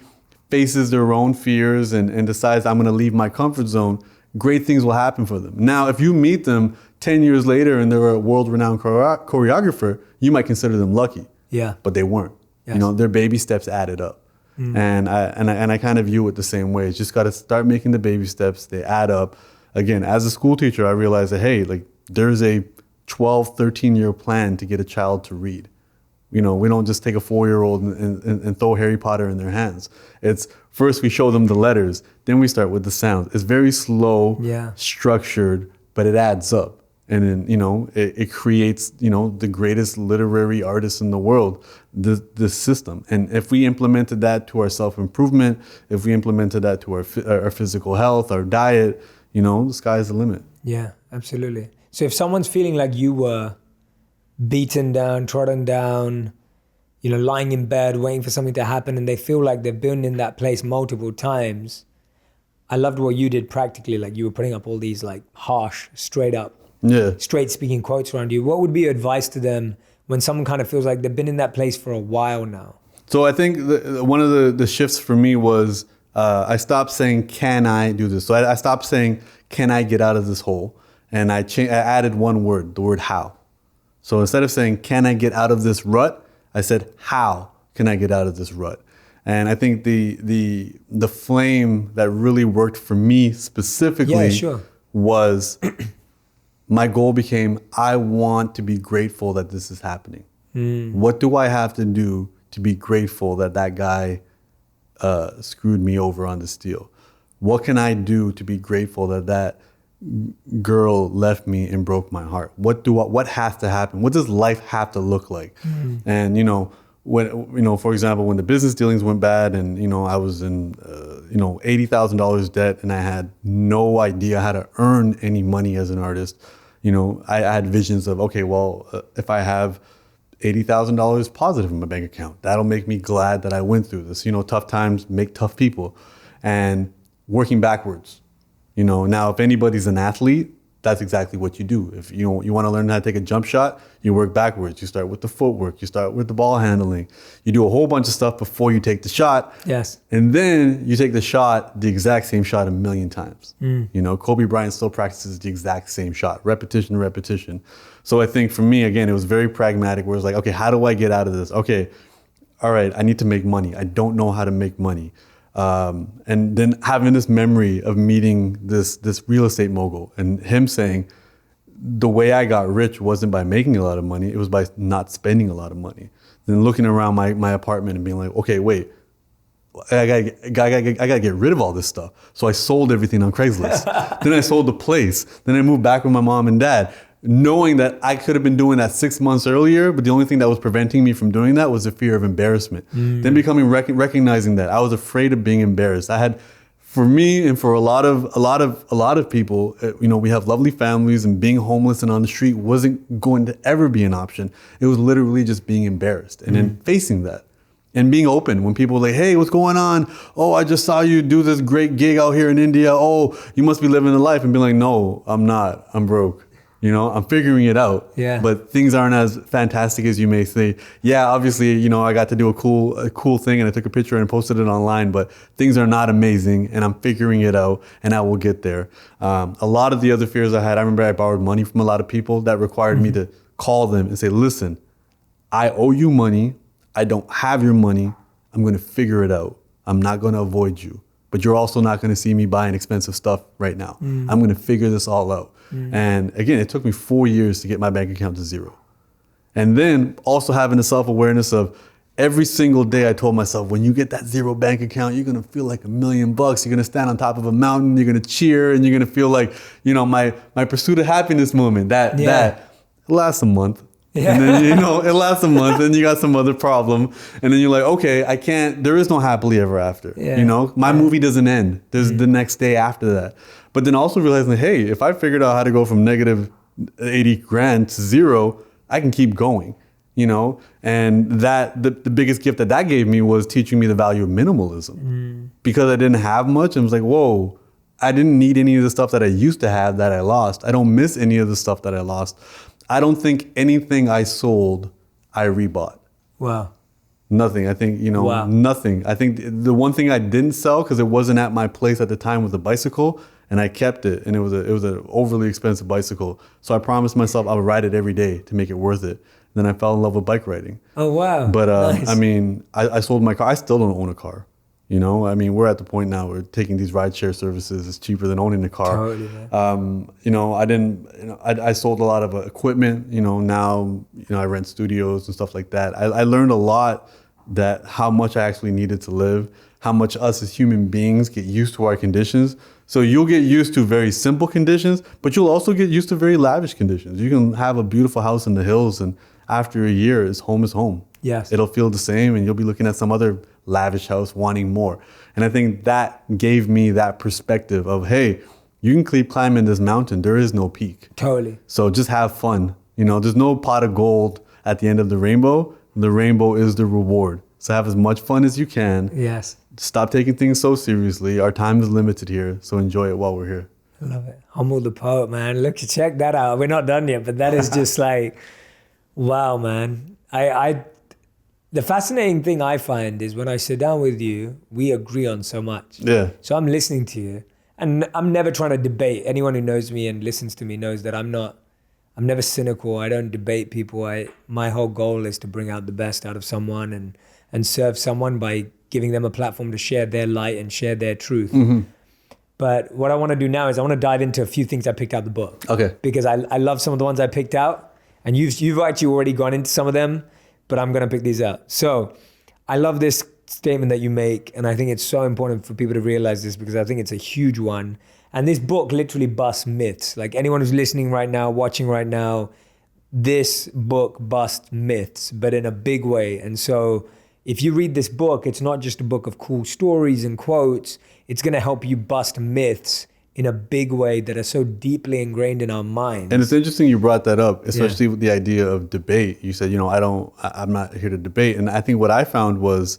faces their own fears and decides, I'm going to leave my comfort zone, great things will happen for them. Now, if you meet them 10 years later and they're a world-renowned choreographer, you might consider them lucky. Yeah. But they weren't. Yes. Their baby steps added up. And I kind of view it the same way. It's just got to start making the baby steps. They add up. Again, as a school teacher, I realized that, hey, there's a 12, 13-year plan to get a child to read. We don't just take a 4-year-old and throw Harry Potter in their hands. It's first we show them the letters, then we start with the sounds. It's very slow, structured, but it adds up. And then, it creates, the greatest literary artists in the world, this system. And if we implemented that to our self-improvement, if we implemented that to our physical health, our diet, the sky's the limit. Yeah, absolutely. So if someone's feeling like you were beaten down, trodden down, lying in bed, waiting for something to happen, and they feel like they've been in that place multiple times, I loved what you did practically. Like you were putting up all these harsh, straight speaking quotes around you. What would be your advice to them when someone kind of feels like they've been in that place for a while now? So I think one of the shifts for me was I stopped saying, can I do this? So I stopped saying, can I get out of this hole? And I added one word, the word how. So instead of saying, can I get out of this rut? I said, how can I get out of this rut? And I think the flame that really worked for me specifically was my goal became, I want to be grateful that this is happening. What do I have to do to be grateful that guy screwed me over on the steel? What can I do to be grateful that girl left me and broke my heart? What has to happen? What does life have to look like? And when for example, when the business dealings went bad and I was in $80,000 debt and I had no idea how to earn any money as an artist, I had visions of, okay, well, if I have $80,000 positive in my bank account, that'll make me glad that I went through this. Tough times make tough people. And working backwards. Now if anybody's an athlete, that's exactly what you do. If you want to learn how to take a jump shot, you work backwards. You start with the footwork, you start with the ball handling. You do a whole bunch of stuff before you take the shot. Yes. And then you take the shot, the exact same shot 1,000,000 times. Kobe Bryant still practices the exact same shot, repetition. So I think for me, again, it was very pragmatic where it was like, okay, how do I get out of this? Okay, all right, I need to make money. I don't know how to make money. And then having this memory of meeting this real estate mogul and him saying, the way I got rich wasn't by making a lot of money, it was by not spending a lot of money. Then looking around my apartment and being like, okay, wait, I gotta get rid of all this stuff. So I sold everything on Craigslist. Then I sold the place. Then I moved back with my mom and dad, knowing that I could have been doing that 6 months earlier, but the only thing that was preventing me from doing that was the fear of embarrassment. Then recognizing that I was afraid of being embarrassed. I had, for me and for a lot of people, we have lovely families, and being homeless and on the street wasn't going to ever be an option. It was literally just being embarrassed and then facing that. And being open when people are like, hey, what's going on? Oh, I just saw you do this great gig out here in India. Oh, you must be living a life. And be like, no, I'm not. I'm broke. You know, I'm figuring it out. Yeah. But things aren't as fantastic as you may say. Yeah, obviously, you know, I got to do a cool thing and I took a picture and posted it online, but things are not amazing and I'm figuring it out and I will get there. A lot of the other fears I had, I remember I borrowed money from a lot of people that required me to call them and say, listen, I owe you money. I don't have your money. I'm going to figure it out. I'm not going to avoid you, but you're also not going to see me buying expensive stuff right now. I'm going to figure this all out. And again, it took me 4 years to get my bank account to zero. And then also having the self-awareness of every single day I told myself, when you get that zero bank account, you're going to feel like $1 million. You're going to stand on top of a mountain. You're going to cheer and you're going to feel like, you know, my pursuit of happiness moment that lasts a month. Yeah. And then, you know, it lasts a month and you got some other problem. And then you're like, okay, there is no happily ever after. Yeah. You know, my movie doesn't end. There's the next day after that. But then also realizing, hey, if I figured out how to go from negative 80 grand to zero, I can keep going, you know? And that the biggest gift that gave me was teaching me the value of minimalism. Because I didn't have much and was like, whoa, I didn't need any of the stuff that I used to have that I lost. I don't miss any of the stuff that I lost. I don't think anything I sold, I rebought. Wow. Nothing. I think, you know, nothing. I think the one thing I didn't sell because it wasn't at my place at the time was a bicycle, and I kept it, and it was an overly expensive bicycle. So I promised myself I would ride it every day to make it worth it. Then I fell in love with bike riding. Oh, wow. But nice. I mean, I sold my car. I still don't own a car. You know, I mean, we're at the point now where taking these rideshare services is cheaper than owning a car. Totally, man. You know, I sold a lot of equipment. You know, now, you know, I rent studios and stuff like that. I learned a lot that how much I actually needed to live, how much us as human beings get used to our conditions. So you'll get used to very simple conditions, but you'll also get used to very lavish conditions. You can have a beautiful house in the hills and after a year, home is home. Yes. It'll feel the same and you'll be looking at some other lavish house wanting more. And I think that gave me that perspective of, hey, you can keep climbing this mountain. There is no peak. Totally. So just have fun. You know, there's no pot of gold at the end of the rainbow. The rainbow is the reward. So have as much fun as you can. Yes. Stop taking things so seriously. Our time is limited here. So enjoy it while we're here. I love it. Humble the poet, man. Look, check that out. We're not done yet, but that is just like, wow, man. The fascinating thing I find is when I sit down with you, we agree on so much. Yeah. So I'm listening to you and I'm never trying to debate. Anyone who knows me and listens to me knows that I'm never cynical. I don't debate people. My whole goal is to bring out the best out of someone and serve someone by giving them a platform to share their light and share their truth. Mm-hmm. But what I want to do now is I want to dive into a few things I picked out the book. Okay. Because I love some of the ones I picked out and you've actually already gone into some of them, but I'm going to pick these out. So I love this statement that you make, and I think it's so important for people to realize this because I think it's a huge one. And this book literally busts myths. Like anyone who's listening right now, watching right now, this book busts myths, but in a big way. And so if you read this book, it's not just a book of cool stories and quotes. It's going to help you bust myths in a big way that are so deeply ingrained in our minds. And it's interesting you brought that up, especially with the idea of debate. You said, you know, I'm not here to debate. And I think what I found was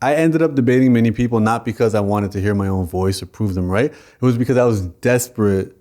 I ended up debating many people, not because I wanted to hear my own voice or prove them right. It was because I was desperate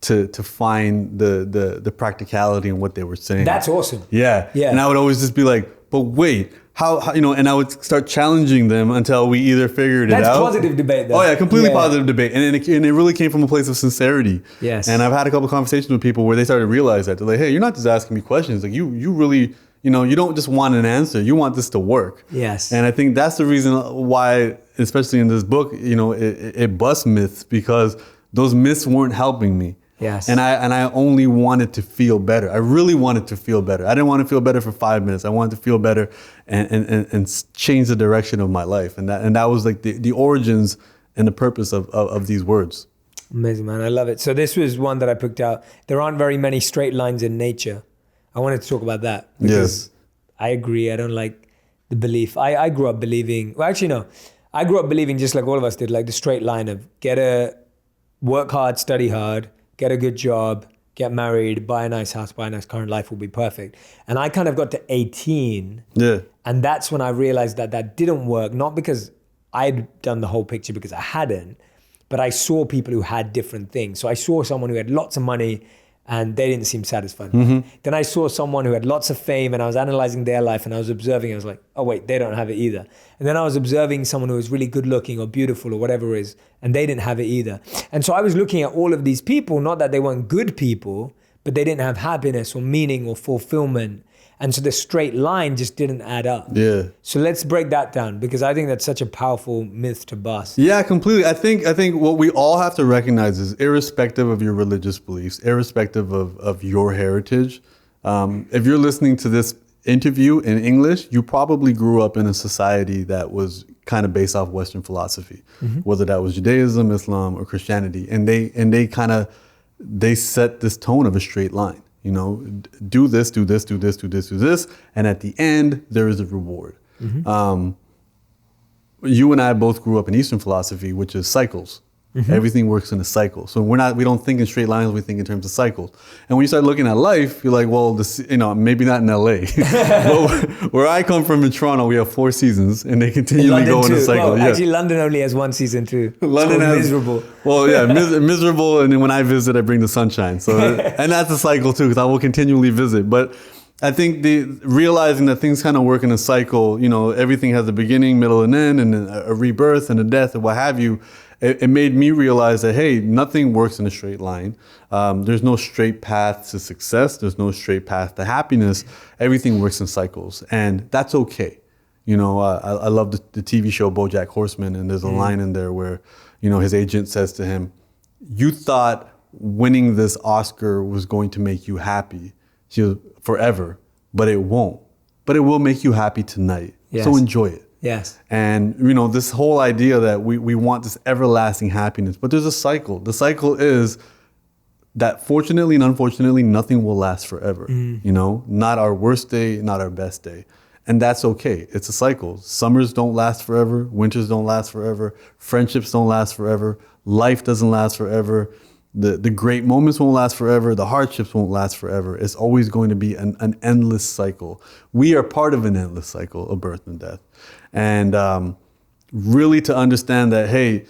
to find the practicality in what they were saying. That's awesome. Yeah. And I would always just be like, but wait, how you know, and I would start challenging them until we either figured it out. That's positive debate though. Oh yeah, completely positive debate. And it really came from a place of sincerity. Yes. And I've had a couple of conversations with people where they started to realize that. They're like, hey, you're not just asking me questions. Like you really, you know, you don't just want an answer. You want this to work. Yes. And I think that's the reason why, especially in this book, you know, it busts myths because those myths weren't helping me. Yes. And I only wanted to feel better. I really wanted to feel better. I didn't want to feel better for 5 minutes. I wanted to feel better and change the direction of my life. And that was like the origins and the purpose of these words. Amazing, man. I love it. So this was one that I picked out. There aren't very many straight lines in nature. I wanted to talk about that because I agree. I don't like the belief. I grew up believing, well, actually, no. I grew up believing just like all of us did, like the straight line of work hard, study hard, get a good job, get married, buy a nice house, buy a nice car, and life will be perfect. And I kind of got to 18 And that's when I realized that that didn't work, not because I'd done the whole picture, because I hadn't, but I saw people who had different things. So I saw someone who had lots of money and they didn't seem satisfied. Then I saw someone who had lots of fame and I was analyzing their life and I was observing, I was like, oh wait, they don't have it either. And then I was observing someone who was really good looking or beautiful or whatever it is, and they didn't have it either. And so I was looking at all of these people, not that they weren't good people, but they didn't have happiness or meaning or fulfillment. And so the straight line just didn't add up. Yeah. So let's break that down, because I think that's such a powerful myth to bust. Yeah, completely. I think what we all have to recognize is, irrespective of your religious beliefs, irrespective of your heritage, if you're listening to this interview in English, you probably grew up in a society that was kind of based off Western philosophy, whether that was Judaism, Islam, or Christianity. And they set this tone of a straight line. You know, do this, do this, do this, do this, do this. And at the end, there is a reward. You and I both grew up in Eastern philosophy, which is cycles. Everything works in a cycle. So we don't think in straight lines, we think in terms of cycles. And when you start looking at life, you're like, well, maybe not in LA. But where I come from in Toronto, we have 4 seasons and they continually go in a cycle. Well, actually, London only has 1 season too. London has miserable. Well, yeah, miserable. And then when I visit, I bring the sunshine. So, and that's a cycle too, because I will continually visit. But I think realizing that things kind of work in a cycle, everything has a beginning, middle, and end, and a rebirth and a death and what have you. It made me realize that, hey, nothing works in a straight line. There's no straight path to success. There's no straight path to happiness. Everything works in cycles, and that's okay. I love the TV show BoJack Horseman, and there's a line in there where, his agent says to him, "You thought winning this Oscar was going to make you happy forever, but it won't. But it will make you happy tonight. Yes. So enjoy it." Yes. And, this whole idea that we want this everlasting happiness, but there's a cycle. The cycle is that fortunately and unfortunately, nothing will last forever. Not our worst day, not our best day. And that's okay. It's a cycle. Summers don't last forever. Winters don't last forever. Friendships don't last forever. Life doesn't last forever. The great moments won't last forever. The hardships won't last forever. It's always going to be an endless cycle. We are part of an endless cycle of birth and death. And really to understand that, hey,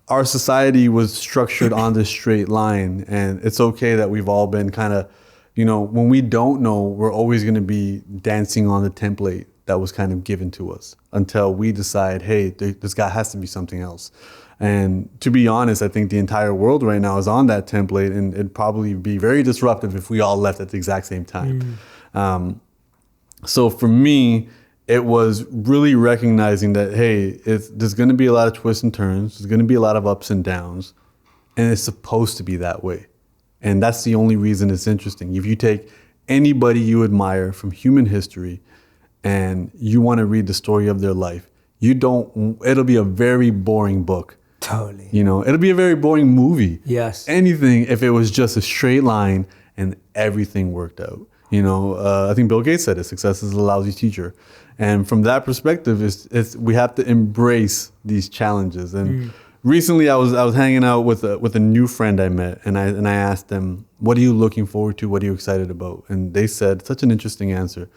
our society was structured on this straight line, and it's okay that we've all been kind of, when we don't know, we're always going to be dancing on the template that was kind of given to us until we decide, hey, this guy has to be something else. And to be honest, I think the entire world right now is on that template, and it'd probably be very disruptive if we all left at the exact same time. So for me, it was really recognizing that, hey, there's going to be a lot of twists and turns. There's going to be a lot of ups and downs, and it's supposed to be that way. And that's the only reason it's interesting. If you take anybody you admire from human history and you want to read the story of their life, it'll be a very boring book. Totally. It'll be a very boring movie. Yes. Anything if it was just a straight line and everything worked out. I think Bill Gates said it, success is a lousy teacher. And from that perspective, we have to embrace these challenges. And recently I was hanging out with a new friend I met, and I asked them, what are you looking forward to? What are you excited about? And they said, such an interesting answer.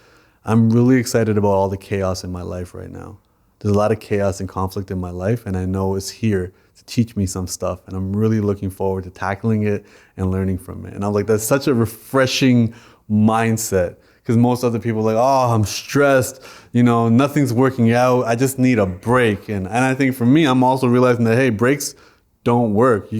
I'm really excited about all the chaos in my life right now. There's a lot of chaos and conflict in my life, and I know it's here to teach me some stuff. And I'm really looking forward to tackling it and learning from it. And I'm like, that's such a refreshing mindset, because most other people are like, oh, I'm stressed, nothing's working out. I just need a break. And I think for me, I'm also realizing that, hey, breaks don't work.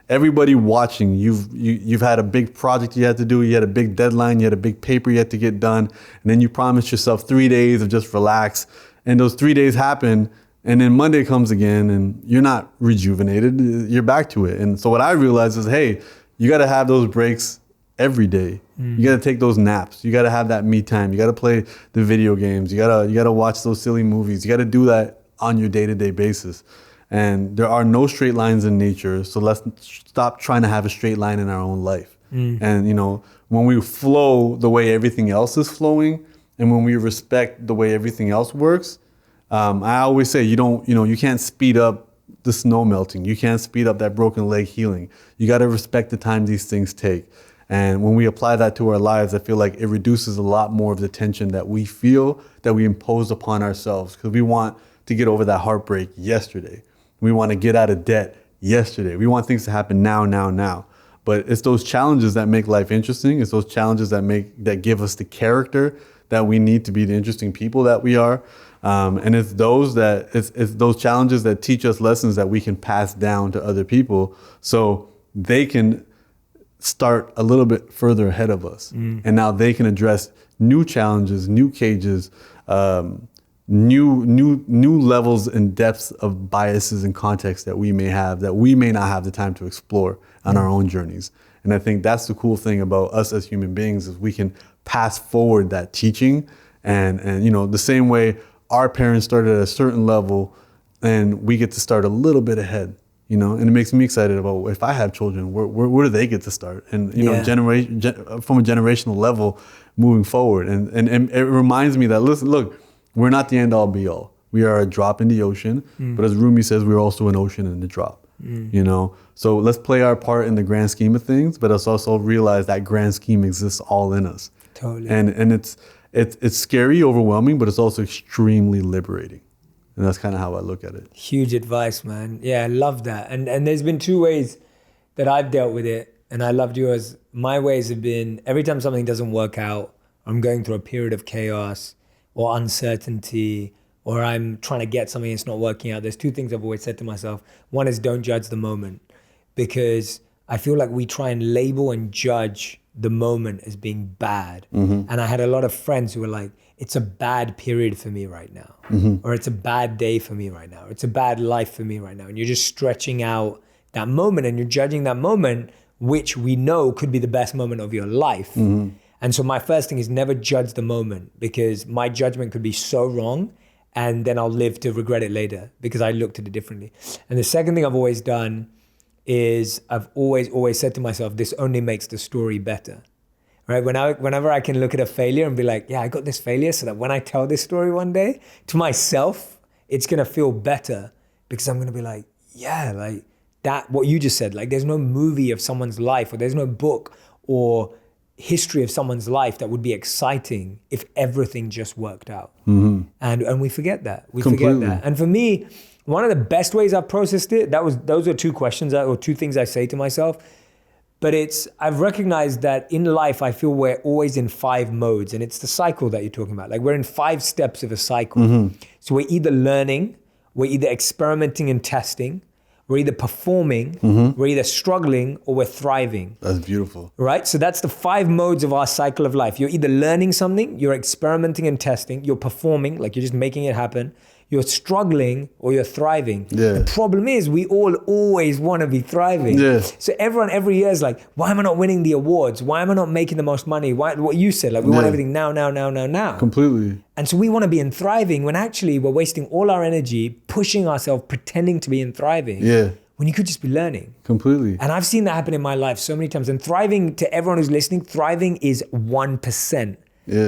Everybody watching, you've had a big project you had to do, you had a big deadline, you had a big paper you had to get done, and then you promised yourself 3 days of just relax. And those 3 days happen, and then Monday comes again, and you're not rejuvenated. You're back to it. And so what I realized is, hey, you got to have those breaks every day. You got to take those naps. You got to have that me time. You got to play the video games. You got to watch those silly movies. You got to do that on your day-to-day basis. And there are no straight lines in nature, so let's stop trying to have a straight line in our own life. And when we flow the way everything else is flowing, and when we respect the way everything else works, I always say you can't speed up the snow melting. You can't speed up that broken leg healing. You got to respect the time these things take. And when we apply that to our lives, I feel like it reduces a lot more of the tension that we feel that we impose upon ourselves, because we want to get over that heartbreak yesterday. We want to get out of debt yesterday. We want things to happen now. But it's those challenges that make life interesting. It's those challenges that give us the character that we need to be the interesting people that we are. And it's those challenges that teach us lessons that we can pass down to other people, so they can start a little bit further ahead of us. And now they can address new challenges, new cages, new levels and depths of biases and context that we may have, that we may not have the time to explore on our own journeys. And I think that's the cool thing about us as human beings, is we can pass forward that teaching. And the same way our parents started at a certain level, and we get to start a little bit ahead, and it makes me excited about, if I have children, where do they get to start? And, from a generational level moving forward. And it reminds me that, look, we're not the end all be all. We are a drop in the ocean, but as Rumi says, we're also an ocean in the drop, So let's play our part in the grand scheme of things, but let's also realize that grand scheme exists all in us. Totally. And it's scary, overwhelming, but it's also extremely liberating. And that's kind of how I look at it. Huge advice, man. Yeah, I love that. And there's been two ways that I've dealt with it, and I loved yours. My ways have been, every time something doesn't work out, I'm going through a period of chaos or uncertainty, or I'm trying to get something, it's not working out. There's two things I've always said to myself. One is, don't judge the moment, because I feel like we try and label and judge the moment as being bad. And I had a lot of friends who were like, it's a bad period for me right now, or it's a bad day for me right now, or it's a bad life for me right now. And you're just stretching out that moment, and you're judging that moment, which we know could be the best moment of your life. And so my first thing is, never judge the moment, because my judgment could be so wrong, and then I'll live to regret it later because I looked at it differently. And the second thing I've always done is, I've always said to myself, this only makes the story better. Right? Whenever I can look at a failure and be like, yeah, I got this failure, so that when I tell this story one day to myself, it's gonna feel better, because I'm gonna be like, yeah, like that, what you just said, like there's no movie of someone's life, or there's no book or history of someone's life that would be exciting if everything just worked out. And we forget that. We Completely. forget that. And for me, one of the best ways I've processed it, those are two questions or two things I say to myself. But I've recognized that in life, I feel we're always in 5 modes, and it's the cycle that you're talking about. Like, we're in 5 steps of a cycle. So we're either learning, we're either experimenting and testing, we're either performing, we're either struggling, or we're thriving. That's beautiful. Right? So that's the 5 modes of our cycle of life. You're either learning something, you're experimenting and testing, you're performing, like you're just making it happen, you're struggling, or you're thriving. Yeah. The problem is, we all always want to be thriving. Yeah. So everyone every year is like, why am I not winning the awards? Why am I not making the most money? What you said, like we want everything now. Completely. And so we want to be in thriving, when actually we're wasting all our energy pushing ourselves, pretending to be in thriving. Yeah. When you could just be learning. Completely. And I've seen that happen in my life so many times. And thriving, to everyone who's listening, thriving is 1%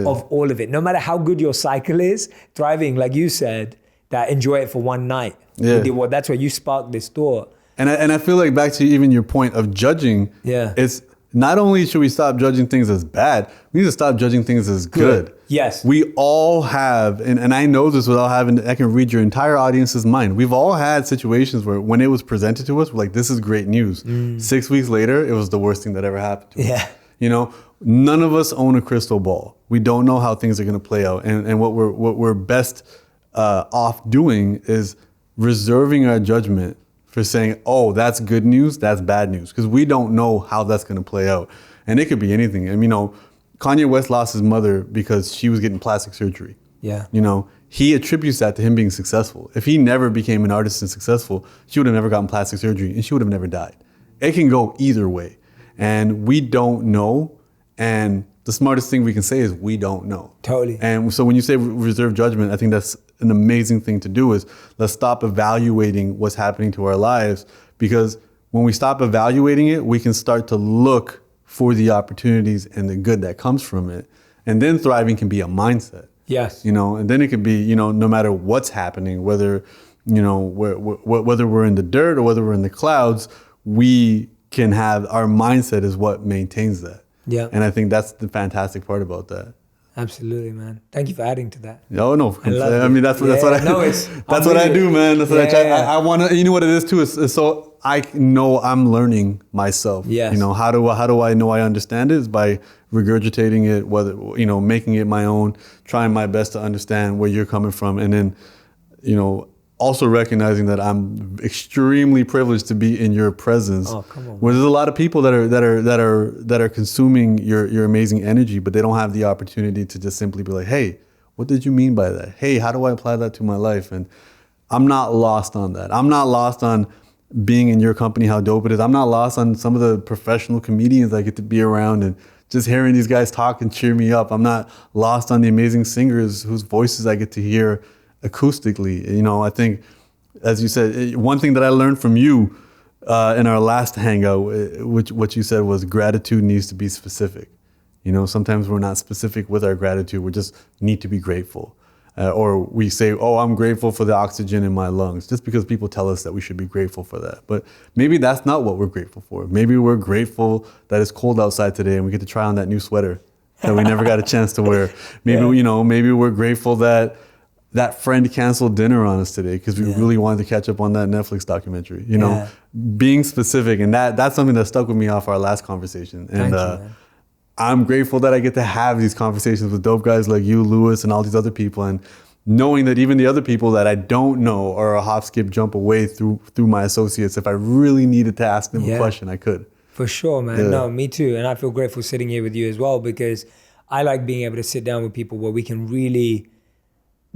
of all of it. No matter how good your cycle is, thriving, like you said, that enjoy it for one night. Yeah. That's where you sparked this thought. And I feel like, back to even your point of judging, it's not only should we stop judging things as bad, we need to stop judging things as good. Yes. We all have, and I know this without I can read your entire audience's mind. We've all had situations where, when it was presented to us, we're like, this is great news. 6 weeks later, it was the worst thing that ever happened to us. None of us own a crystal ball. We don't know how things are going to play out. And what we're best off doing is reserving our judgment for saying, oh, that's good news, that's bad news, because we don't know how that's going to play out. And it could be anything. And Kanye West lost his mother because she was getting plastic surgery. Yeah. He attributes that to him being successful. If he never became an artist and successful, she would have never gotten plastic surgery, and she would have never died. It can go either way. And we don't know. And the smartest thing we can say is, we don't know. Totally. And so when you say reserve judgment, I think that's an amazing thing to do. Is let's stop evaluating what's happening to our lives, because when we stop evaluating it, we can start to look for the opportunities and the good that comes from it. And then thriving can be a mindset. Yes. And then it could be, no matter what's happening, whether we're in the dirt or whether we're in the clouds, we can have, our mindset is what maintains that. Yeah. And I think that's the fantastic part about that. Absolutely, man. Thank you for adding to that. Oh no! I mean, that's what I no, it's, that's what I do, man. That's what I try. Yeah. I want to. You know what it is too. Is so I know I'm learning myself. Yes. You know, how do I know I understand it? Is by regurgitating it, whether making it my own, trying my best to understand where you're coming from, and then also recognizing that I'm extremely privileged to be in your presence. Oh, come on. Where there's a lot of people that are consuming your amazing energy, but they don't have the opportunity to just simply be like, hey, what did you mean by that? Hey, how do I apply that to my life? And I'm not lost on that. I'm not lost on being in your company, how dope it is. I'm not lost on some of the professional comedians I get to be around and just hearing these guys talk and cheer me up. I'm not lost on the amazing singers whose voices I get to hear acoustically. I think, as you said, one thing that I learned from you in our last hangout, which what you said was gratitude needs to be specific. Sometimes we're not specific with our gratitude. We just need to be grateful. Or we say, oh, I'm grateful for the oxygen in my lungs, just because people tell us that we should be grateful for that. But maybe that's not what we're grateful for. Maybe we're grateful that it's cold outside today and we get to try on that new sweater that we never got a chance to wear. Maybe, maybe we're grateful that friend canceled dinner on us today because we really wanted to catch up on that Netflix documentary. Being specific, and that's something that stuck with me off our last conversation. And Thank you, I'm grateful that I get to have these conversations with dope guys like you, Lewis, and all these other people, and knowing that even the other people that I don't know are a hop, skip, jump away through my associates. If I really needed to ask them a question, I could. For sure, man. Yeah. No, me too. And I feel grateful sitting here with you as well, because I like being able to sit down with people where we can really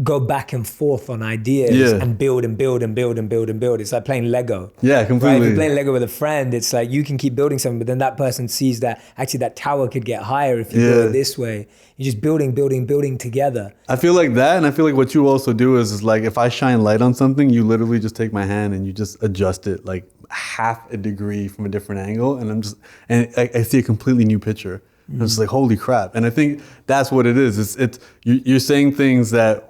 go back and forth on ideas and build and build and build and build and build. It's like playing Lego. Yeah, completely. Right? If you're playing Lego with a friend, it's like you can keep building something, but then that person sees that actually that tower could get higher if you build it this way. You're just building, building, building together. I feel like that, and I feel like what you also do is like if I shine light on something, you literally just take my hand and you just adjust it like half a degree from a different angle, and I see a completely new picture. And it's like, holy crap. And I think that's what it is. You're saying things that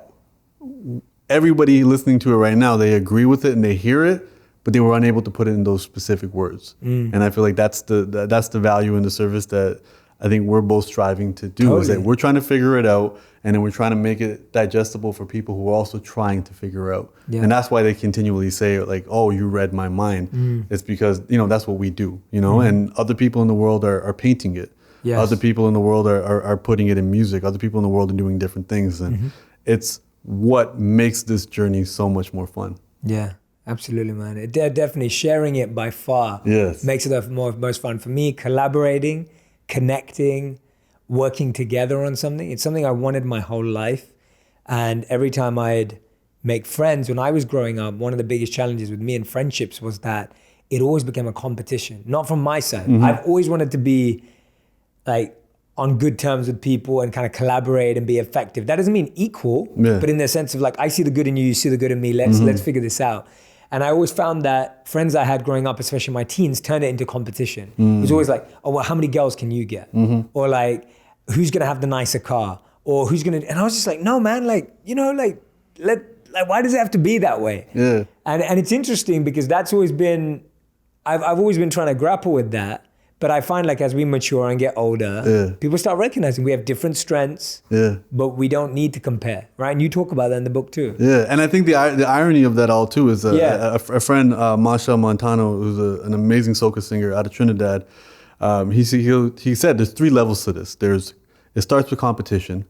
everybody listening to it right now, they agree with it and they hear it, but they were unable to put it in those specific words. And I feel like that's the value in the service that I think we're both striving to do. Is that we're trying to figure it out, and then we're trying to make it digestible for people who are also trying to figure out. And that's why they continually say like, oh, you read my mind. It's because, that's what we do, and other people in the world are painting it. Yes. Other people in the world are putting it in music. Other people in the world are doing different things. And it's what makes this journey so much more fun. Yeah, absolutely, man. It definitely sharing it by far makes it the most fun for me. Collaborating, connecting, working together on something. It's something I wanted my whole life. And every time I'd make friends, when I was growing up, one of the biggest challenges with me and friendships was that it always became a competition, not from my side. I've always wanted to be like on good terms with people and kind of collaborate and be effective. That doesn't mean equal, but in the sense of like, I see the good in you, you see the good in me, let's figure this out. And I always found that friends I had growing up, especially my teens, turned it into competition. It was always like, oh, well, how many girls can you get? Or like, who's gonna have the nicer car? Or who's gonna, and I was just like, no, man, like, why does it have to be that way? Yeah. And it's interesting because that's always been, I've always been trying to grapple with that. But I find like as we mature and get older, people start recognizing we have different strengths, but we don't need to compare, right? And you talk about that in the book too. Yeah, and I think the irony of that all too is a friend, Masha Montano, who's an amazing soca singer out of Trinidad. He said there's 3 levels to this. It starts with competition.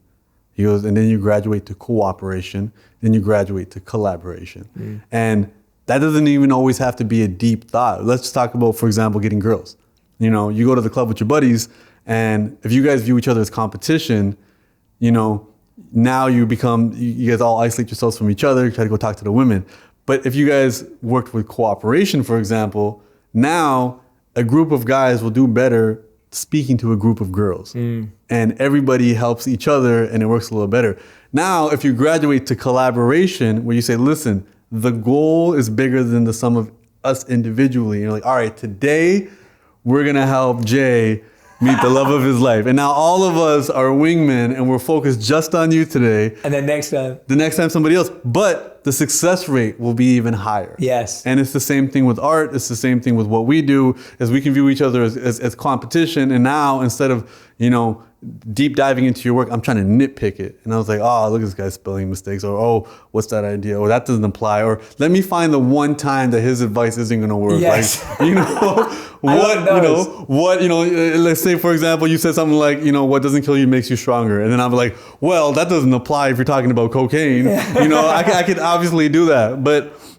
He goes, and then you graduate to cooperation, then you graduate to collaboration. And that doesn't even always have to be a deep thought. Let's just talk about, for example, getting girls. You go to the club with your buddies, and if you guys view each other as competition, now you guys all isolate yourselves from each other, try to go talk to the women. But if you guys worked with cooperation, for example, now a group of guys will do better speaking to a group of girls. And everybody helps each other, and it works a little better. Now, if you graduate to collaboration, where you say, listen, the goal is bigger than the sum of us individually. And you're like, all right, today, we're gonna help Jay meet the love of his life. And now all of us are wingmen and we're focused just on you today. And then the next time somebody else. But but the success rate will be even higher. Yes. And it's the same thing with art. It's the same thing with what we do, is we can view each other as competition. And now instead of, deep diving into your work, I'm trying to nitpick it. And I was like, oh, look at this guy spelling mistakes, or, oh, what's that idea? Or that doesn't apply. Or let me find the one time that his advice isn't going to work. Yes. Let's say, for example, you said something like, what doesn't kill you makes you stronger. And then I'm like, well, that doesn't apply if you're talking about cocaine. I could obviously do that.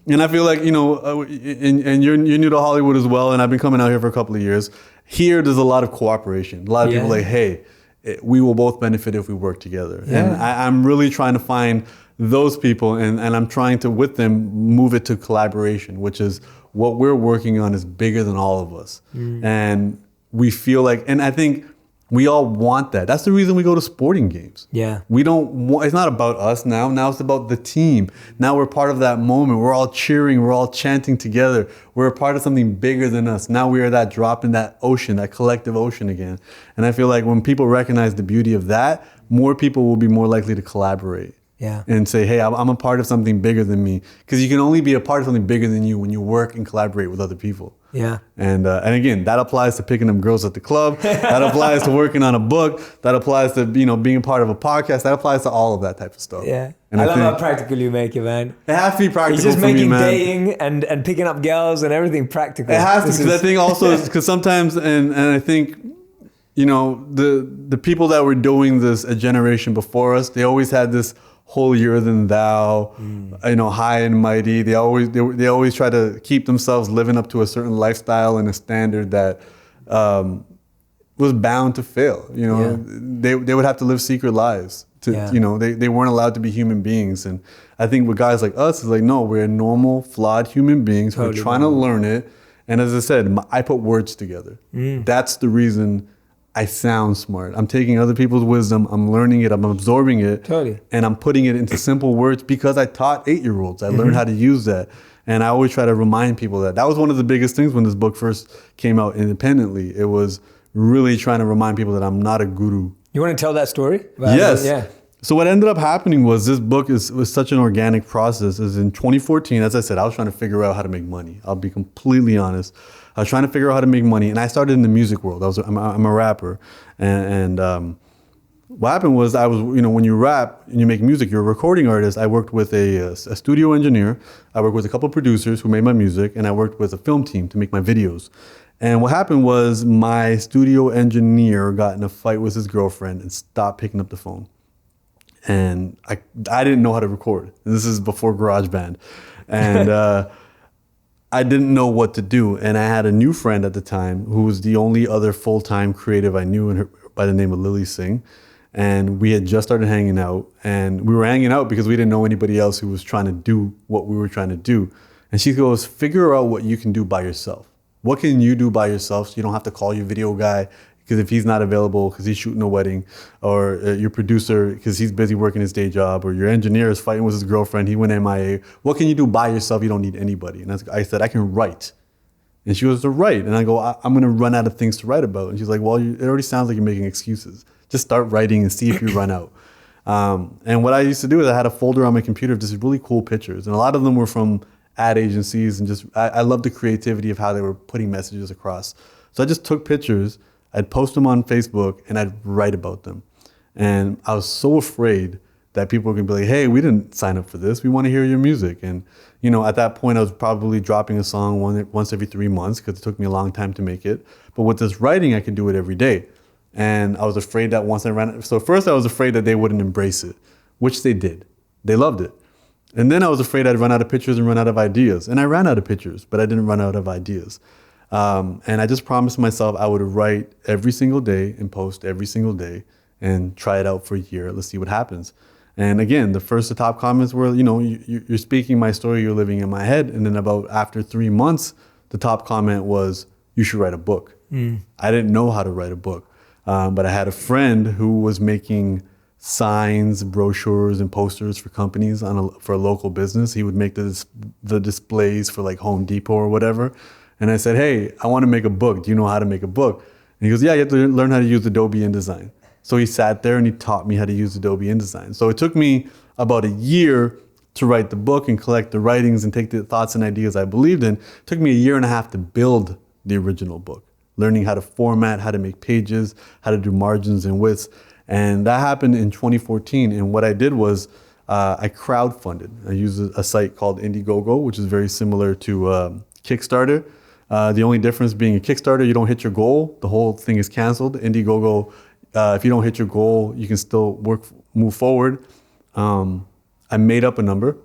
And I feel like, and you're new to Hollywood as well. And I've been coming out here for a couple of years. Here, there's a lot of cooperation. A lot of people like, hey, we will both benefit if we work together. Yeah. And I'm really trying to find those people, and I'm trying to, with them, move it to collaboration, which is what we're working on is bigger than all of us. And we feel like, and I think we all want that. That's the reason we go to sporting games. Yeah. We don't want, it's not about us now. Now it's about the team. Now we're part of that moment. We're all cheering. We're all chanting together. We're a part of something bigger than us. Now we are that drop in that ocean, that collective ocean again. And I feel like when people recognize the beauty of that, more people will be more likely to collaborate. Yeah. And say, hey, I'm a part of something bigger than me. Because you can only be a part of something bigger than you when you work and collaborate with other people. Yeah. And again, that applies to picking up girls at the club. That applies to working on a book. That applies to, being a part of a podcast. That applies to all of that type of stuff. Yeah. And I love how practical you make it, man. It has to be practical. It's just for making me, man. dating and picking up girls and everything practical. It has to, because I think also, because sometimes, and I think, the people that were doing this a generation before us, they always had this holier than thou, high and mighty. They always try to keep themselves living up to a certain lifestyle and a standard that was bound to fail. They would have to live secret lives. They weren't allowed to be human beings. And I think with guys like us, it's like, no, we're normal, flawed human beings. Totally. We're trying to learn it. And as I said, I put words together. That's the reason I sound smart. I'm taking other people's wisdom, I'm learning it, I'm absorbing it, totally, and I'm putting it into simple words because I taught 8-year-olds. I learned how to use that. And I always try to remind people that. That was one of the biggest things when this book first came out independently. It was really trying to remind people that I'm not a guru. You want to tell that story? Yes. Yeah. So what ended up happening was this book was such an organic process. Is in 2014, as I said, I was trying to figure out how to make money. I'll be completely honest. I was trying to figure out how to make money, and I started in the music world. I'm a rapper, and what happened was when you rap and you make music, you're a recording artist. I worked with a studio engineer. I worked with a couple of producers who made my music, and I worked with a film team to make my videos. And what happened was my studio engineer got in a fight with his girlfriend and stopped picking up the phone. And I didn't know how to record. And this is before GarageBand. And I didn't know what to do. And I had a new friend at the time who was the only other full-time creative I knew by the name of Lily Singh. And we had just started hanging out. And we were hanging out because we didn't know anybody else who was trying to do what we were trying to do. And she goes, figure out what you can do by yourself. What can you do by yourself so you don't have to call your video guy because if he's not available because he's shooting a wedding, or your producer because he's busy working his day job, or your engineer is fighting with his girlfriend, he went MIA. What can you do by yourself? You don't need anybody. And I said, I can write. And she goes, to write. And I go, I'm going to run out of things to write about. And she's like, well, it already sounds like you're making excuses. Just start writing and see if you run out. And what I used to do is I had a folder on my computer of just really cool pictures. And a lot of them were from ad agencies. And just I love the creativity of how they were putting messages across. So I just took pictures, I'd post them on Facebook, and I'd write about them. And I was so afraid that people were going to be like, hey, we didn't sign up for this. We want to hear your music. And, at that point, I was probably dropping a song once every 3 months because it took me a long time to make it. But with this writing, I could do it every day. And I was afraid that once I ran it. So first, I was afraid that they wouldn't embrace it, which they did. They loved it. And then I was afraid I'd run out of pictures and run out of ideas. And I ran out of pictures, but I didn't run out of ideas. And I just promised myself I would write every single day and post every single day and try it out for a year. Let's see what happens. And again, the top comments were, you're speaking my story, you're living in my head. And then after 3 months, the top comment was, you should write a book. I didn't know how to write a book. But I had a friend who was making signs, brochures, and posters for companies for a local business. He would make the displays for like Home Depot or whatever. And I said, hey, I want to make a book. Do you know how to make a book? And he goes, yeah, you have to learn how to use Adobe InDesign. So he sat there and he taught me how to use Adobe InDesign. So it took me about a year to write the book and collect the writings and take the thoughts and ideas I believed in. It took me a year and a half to build the original book, learning how to format, how to make pages, how to do margins and widths. And that happened in 2014. And what I did was I crowdfunded. I used a site called Indiegogo, which is very similar to Kickstarter. The only difference being a Kickstarter, you don't hit your goal, the whole thing is canceled. Indiegogo, if you don't hit your goal, you can still move forward. I made up a number.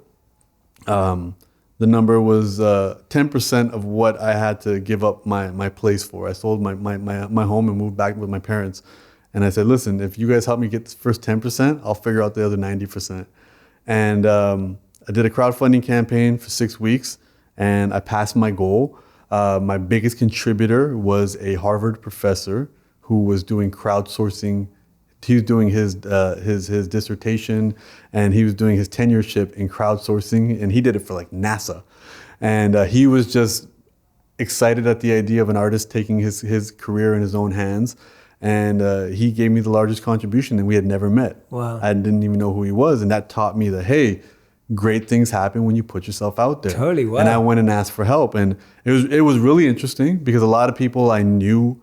The number was 10% of what I had to give up my place for. I sold my home and moved back with my parents. And I said, listen, if you guys help me get this first 10%, I'll figure out the other 90%. And I did a crowdfunding campaign for 6 weeks, and I passed my goal. My biggest contributor was a Harvard professor who was doing crowdsourcing. He was doing his dissertation, and he was doing his tenureship in crowdsourcing, and he did it for like NASA. And he was just excited at the idea of an artist taking his career in his own hands. And he gave me the largest contribution, and we had never met. Wow. I didn't even know who he was, and that taught me that, hey, great things happen when you put yourself out there. Totally. Wow. And I went and asked for help, and it was really interesting because a lot of people I knew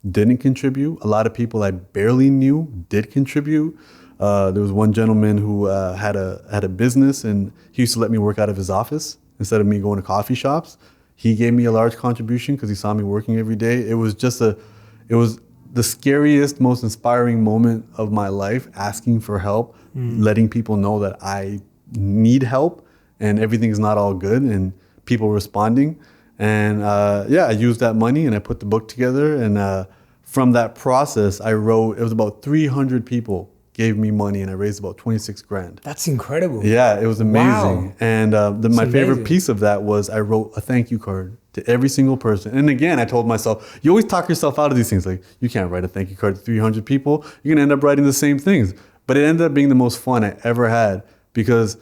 didn't contribute. A lot of people I barely knew did contribute. There was one gentleman who had a business, and he used to let me work out of his office instead of me going to coffee shops. He gave me a large contribution because he saw me working every day. It was the scariest, most inspiring moment of my life, asking for help, letting people know that I need help and everything's not all good, and people responding. And I used that money and I put the book together. And from that process, it was about 300 people gave me money, and I raised about 26 grand. That's incredible. Yeah, it was amazing. Wow. And my favorite piece of that was I wrote a thank you card to every single person. And again, I told myself, you always talk yourself out of these things. Like, you can't write a thank you card to 300 people. You're gonna end up writing the same things. But it ended up being the most fun I ever had, because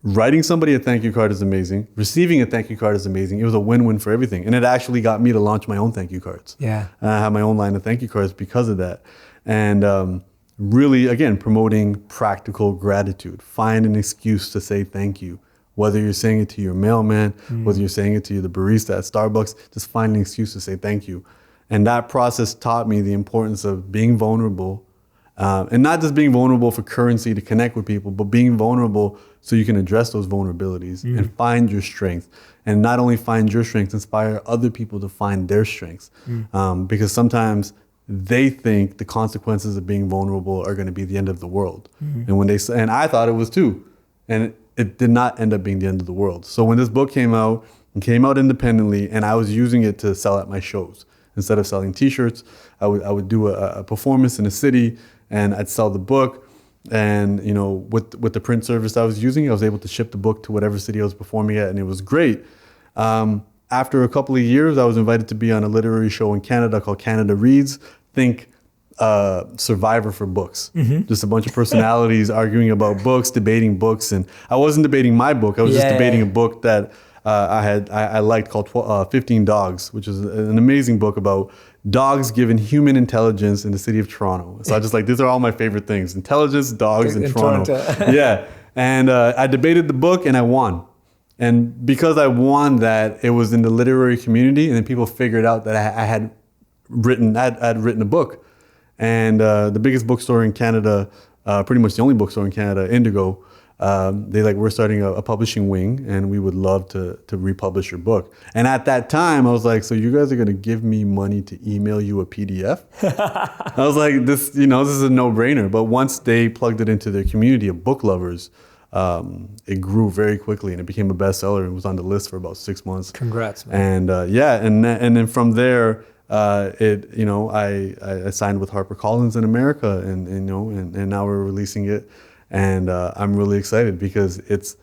writing somebody a thank you card is amazing. Receiving a thank you card is amazing. It was a win-win for everything. And it actually got me to launch my own thank you cards. Yeah. And I have my own line of thank you cards because of that. And really, again, promoting practical gratitude. Find an excuse to say thank you. Whether you're saying it to your mailman, whether you're saying it to the barista at Starbucks, just find an excuse to say thank you. And that process taught me the importance of being vulnerable, and not just being vulnerable for currency to connect with people, but being vulnerable so you can address those vulnerabilities and find your strength. And not only find your strengths, inspire other people to find their strengths. Because sometimes they think the consequences of being vulnerable are going to be the end of the world. And I thought it was too. And it did not end up being the end of the world. So when this book came out independently, and I was using it to sell at my shows. Instead of selling t-shirts, I would do a performance in a city, and I'd sell the book. And with the print service I was using, I was able to ship the book to whatever city I was performing at, and it was great. After a couple of years, I was invited to be on a literary show in Canada called Canada Reads. Think Survivor for books. Just a bunch of personalities arguing about books, debating books. And I wasn't debating my book. I was just debating a book that I liked called 15 Dogs, which is an amazing book about dogs given human intelligence in the city of Toronto. So I just these are all my favorite things: intelligence, dogs, and Toronto. Yeah. And I debated the book and I won. And because I won that, it was in the literary community, and then people figured out that I had written a book. And the biggest bookstore in Canada, pretty much the only bookstore in Canada, Indigo, we're starting a publishing wing, and we would love to republish your book. And at that time, I was like, so you guys are going to give me money to email you a PDF? I was like, this is a no-brainer. But once they plugged it into their community of book lovers, it grew very quickly, and it became a bestseller and was on the list for about 6 months. Congrats, man. And and then from there, I signed with HarperCollins in America, and now we're releasing it, and I'm really excited because it's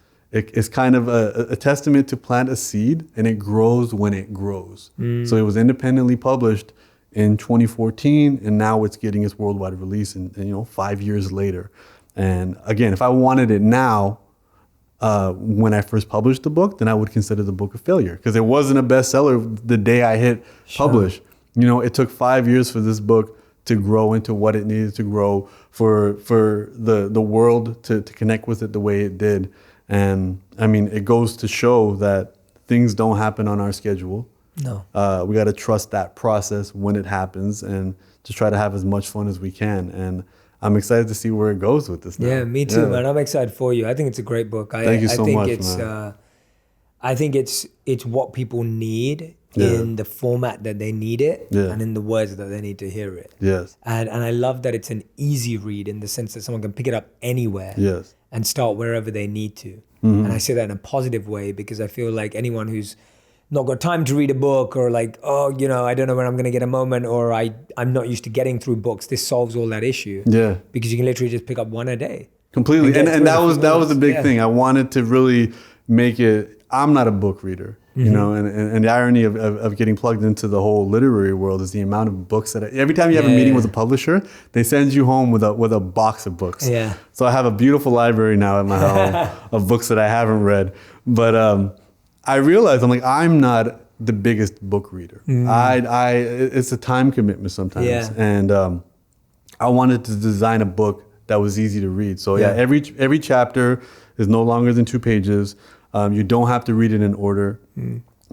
kind of a testament to plant a seed, and it grows when it grows. So it was independently published in 2014, and now it's getting its worldwide release, and 5 years later. And again, if I wanted it now, when I first published the book, then I would consider the book a failure because it wasn't a bestseller the day I hit publish. It took 5 years for this book to grow into what it needed to grow, for the world to connect with it the way it did. And I mean, it goes to show that things don't happen on our schedule. No. We got to trust that process when it happens and just try to have as much fun as we can. And I'm excited to see where it goes with this now. Yeah, me too, man. I'm excited for you. I think it's a great book. Thank you so much, man. I think it's what people need in the format that they need it and in the words that they need to hear it. Yes. And I love that it's an easy read in the sense that someone can pick it up anywhere and start wherever they need to. And I say that in a positive way because I feel like anyone who's not got time to read a book or like, oh, you know, I don't know when I'm going to get a moment or I'm not used to getting through books, this solves all that issue. Yeah. Because you can literally just pick up one a day. Completely. And that was the big thing. I wanted to really make it, I'm not a book reader, you know, and the irony of getting plugged into the whole literary world is the amount of books that every time you have a meeting with a publisher, they send you home with a box of books. Yeah. So I have a beautiful library now at my home of books that I haven't read. But I realized I'm not the biggest book reader. It's a time commitment sometimes. Yeah. And I wanted to design a book that was easy to read. So every chapter is no longer than 2 pages. You don't have to read it in order.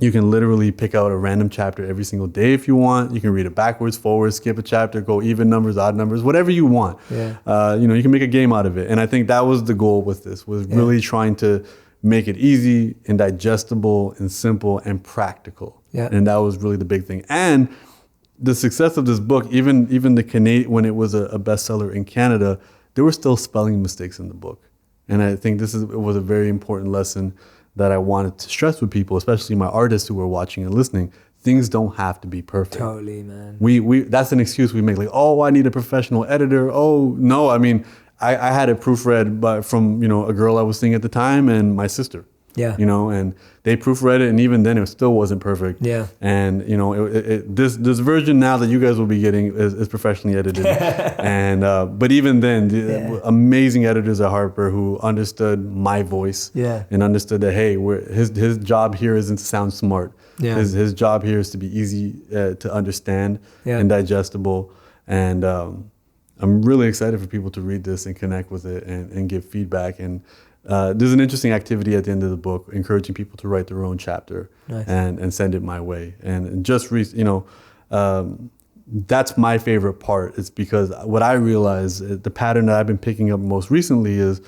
You can literally pick out a random chapter every single day if you want. You can read it backwards, forwards, skip a chapter, go even numbers, odd numbers, whatever you want. Yeah. You can make a game out of it. And I think that was the goal with this, was really trying to make it easy and digestible and simple and practical. Yeah. And that was really the big thing. And the success of this book, even the when it was a bestseller in Canada, there were still spelling mistakes in the book. And I think it was a very important lesson that I wanted to stress with people, especially my artists who were watching and listening. Things don't have to be perfect. Totally, man. We that's an excuse we make, like, oh, I need a professional editor. Oh, no, I mean, I had it proofread from a girl I was seeing at the time and my sister. Yeah. And they proofread it, and even then it still wasn't perfect. Yeah. And this version now that you guys will be getting is professionally edited. And but even then, amazing editors at Harper who understood my voice. Yeah. And understood that his job here isn't to sound smart. Yeah. His job here is to be easy to understand and digestible. And I'm really excited for people to read this and connect with it and give feedback. And there's an interesting activity at the end of the book, encouraging people to write their own chapter. Nice. and send it my way. And just, that's my favorite part. It's because what I realized, the pattern that I've been picking up most recently is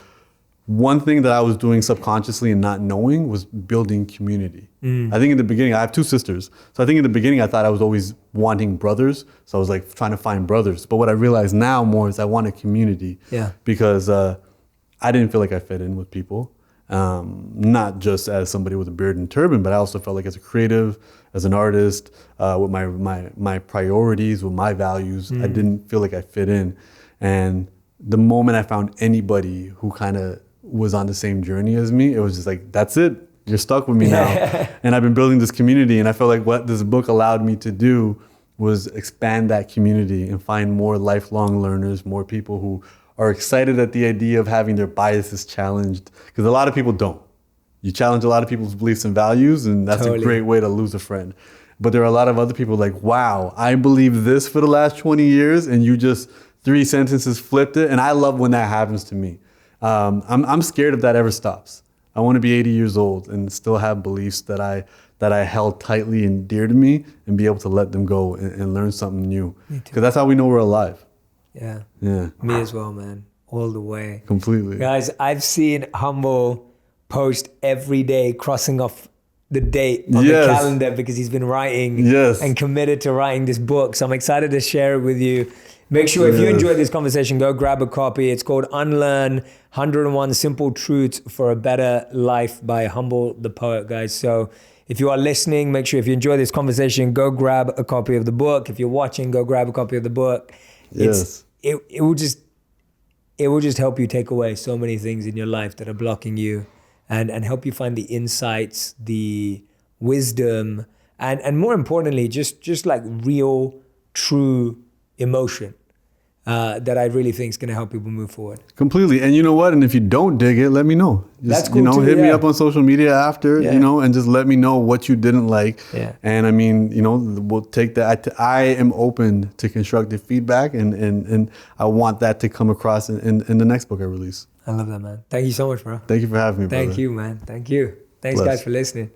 one thing that I was doing subconsciously and not knowing was building community. I think in the beginning, I have 2 sisters. So I think in the beginning, I thought I was always wanting brothers. So I was like trying to find brothers. But what I realize now more is I want a community. Yeah. Because I didn't feel like I fit in with people. Not just as somebody with a beard and turban, but I also felt like as a creative, as an artist, with my priorities, with my values, I didn't feel like I fit in. And the moment I found anybody who kind of was on the same journey as me, it was just like, that's it. You're stuck with me now. And I've been building this community, and I felt like what this book allowed me to do was expand that community and find more lifelong learners, more people who are excited at the idea of having their biases challenged. Because a lot of people don't. You challenge a lot of people's beliefs and values, and that's a great way to lose a friend. But there are a lot of other people like, wow, I believe this for the last 20 years, and you just 3 sentences flipped it. And I love when that happens to me. I'm scared if that ever stops. I want to be 80 years old and still have beliefs that I held tightly and dear to me, and be able to let them go and learn something new. Because that's how we know we're alive. Yeah. Yeah. Me as well, man. All the way. Completely. Guys, I've seen Humble post every day, crossing off the date on the calendar because he's been writing and committed to writing this book. So I'm excited to share it with you. Make sure if you enjoyed this conversation, go grab a copy. It's called Unlearn, 101 Simple Truths for a Better Life by Humble the Poet, guys. So if you are listening, make sure if you enjoy this conversation, go grab a copy of the book. If you're watching, go grab a copy of the book. Yes. It will just help you take away so many things in your life that are blocking you, and help you find the insights, the wisdom, and more importantly, just like real, true emotion that I really think is going to help people move forward. Completely. And you know what? And if you don't dig it, let me know. Just, that's cool too, hit me up on social media after, and just let me know what you didn't like. Yeah. And I mean, we'll take that. I am open to constructive feedback, and I want that to come across in the next book I release. I love that, man. Thank you so much, bro. Thank you for having me, brother. Thank you, man. Thank you. Thanks, Bless. guys, for listening.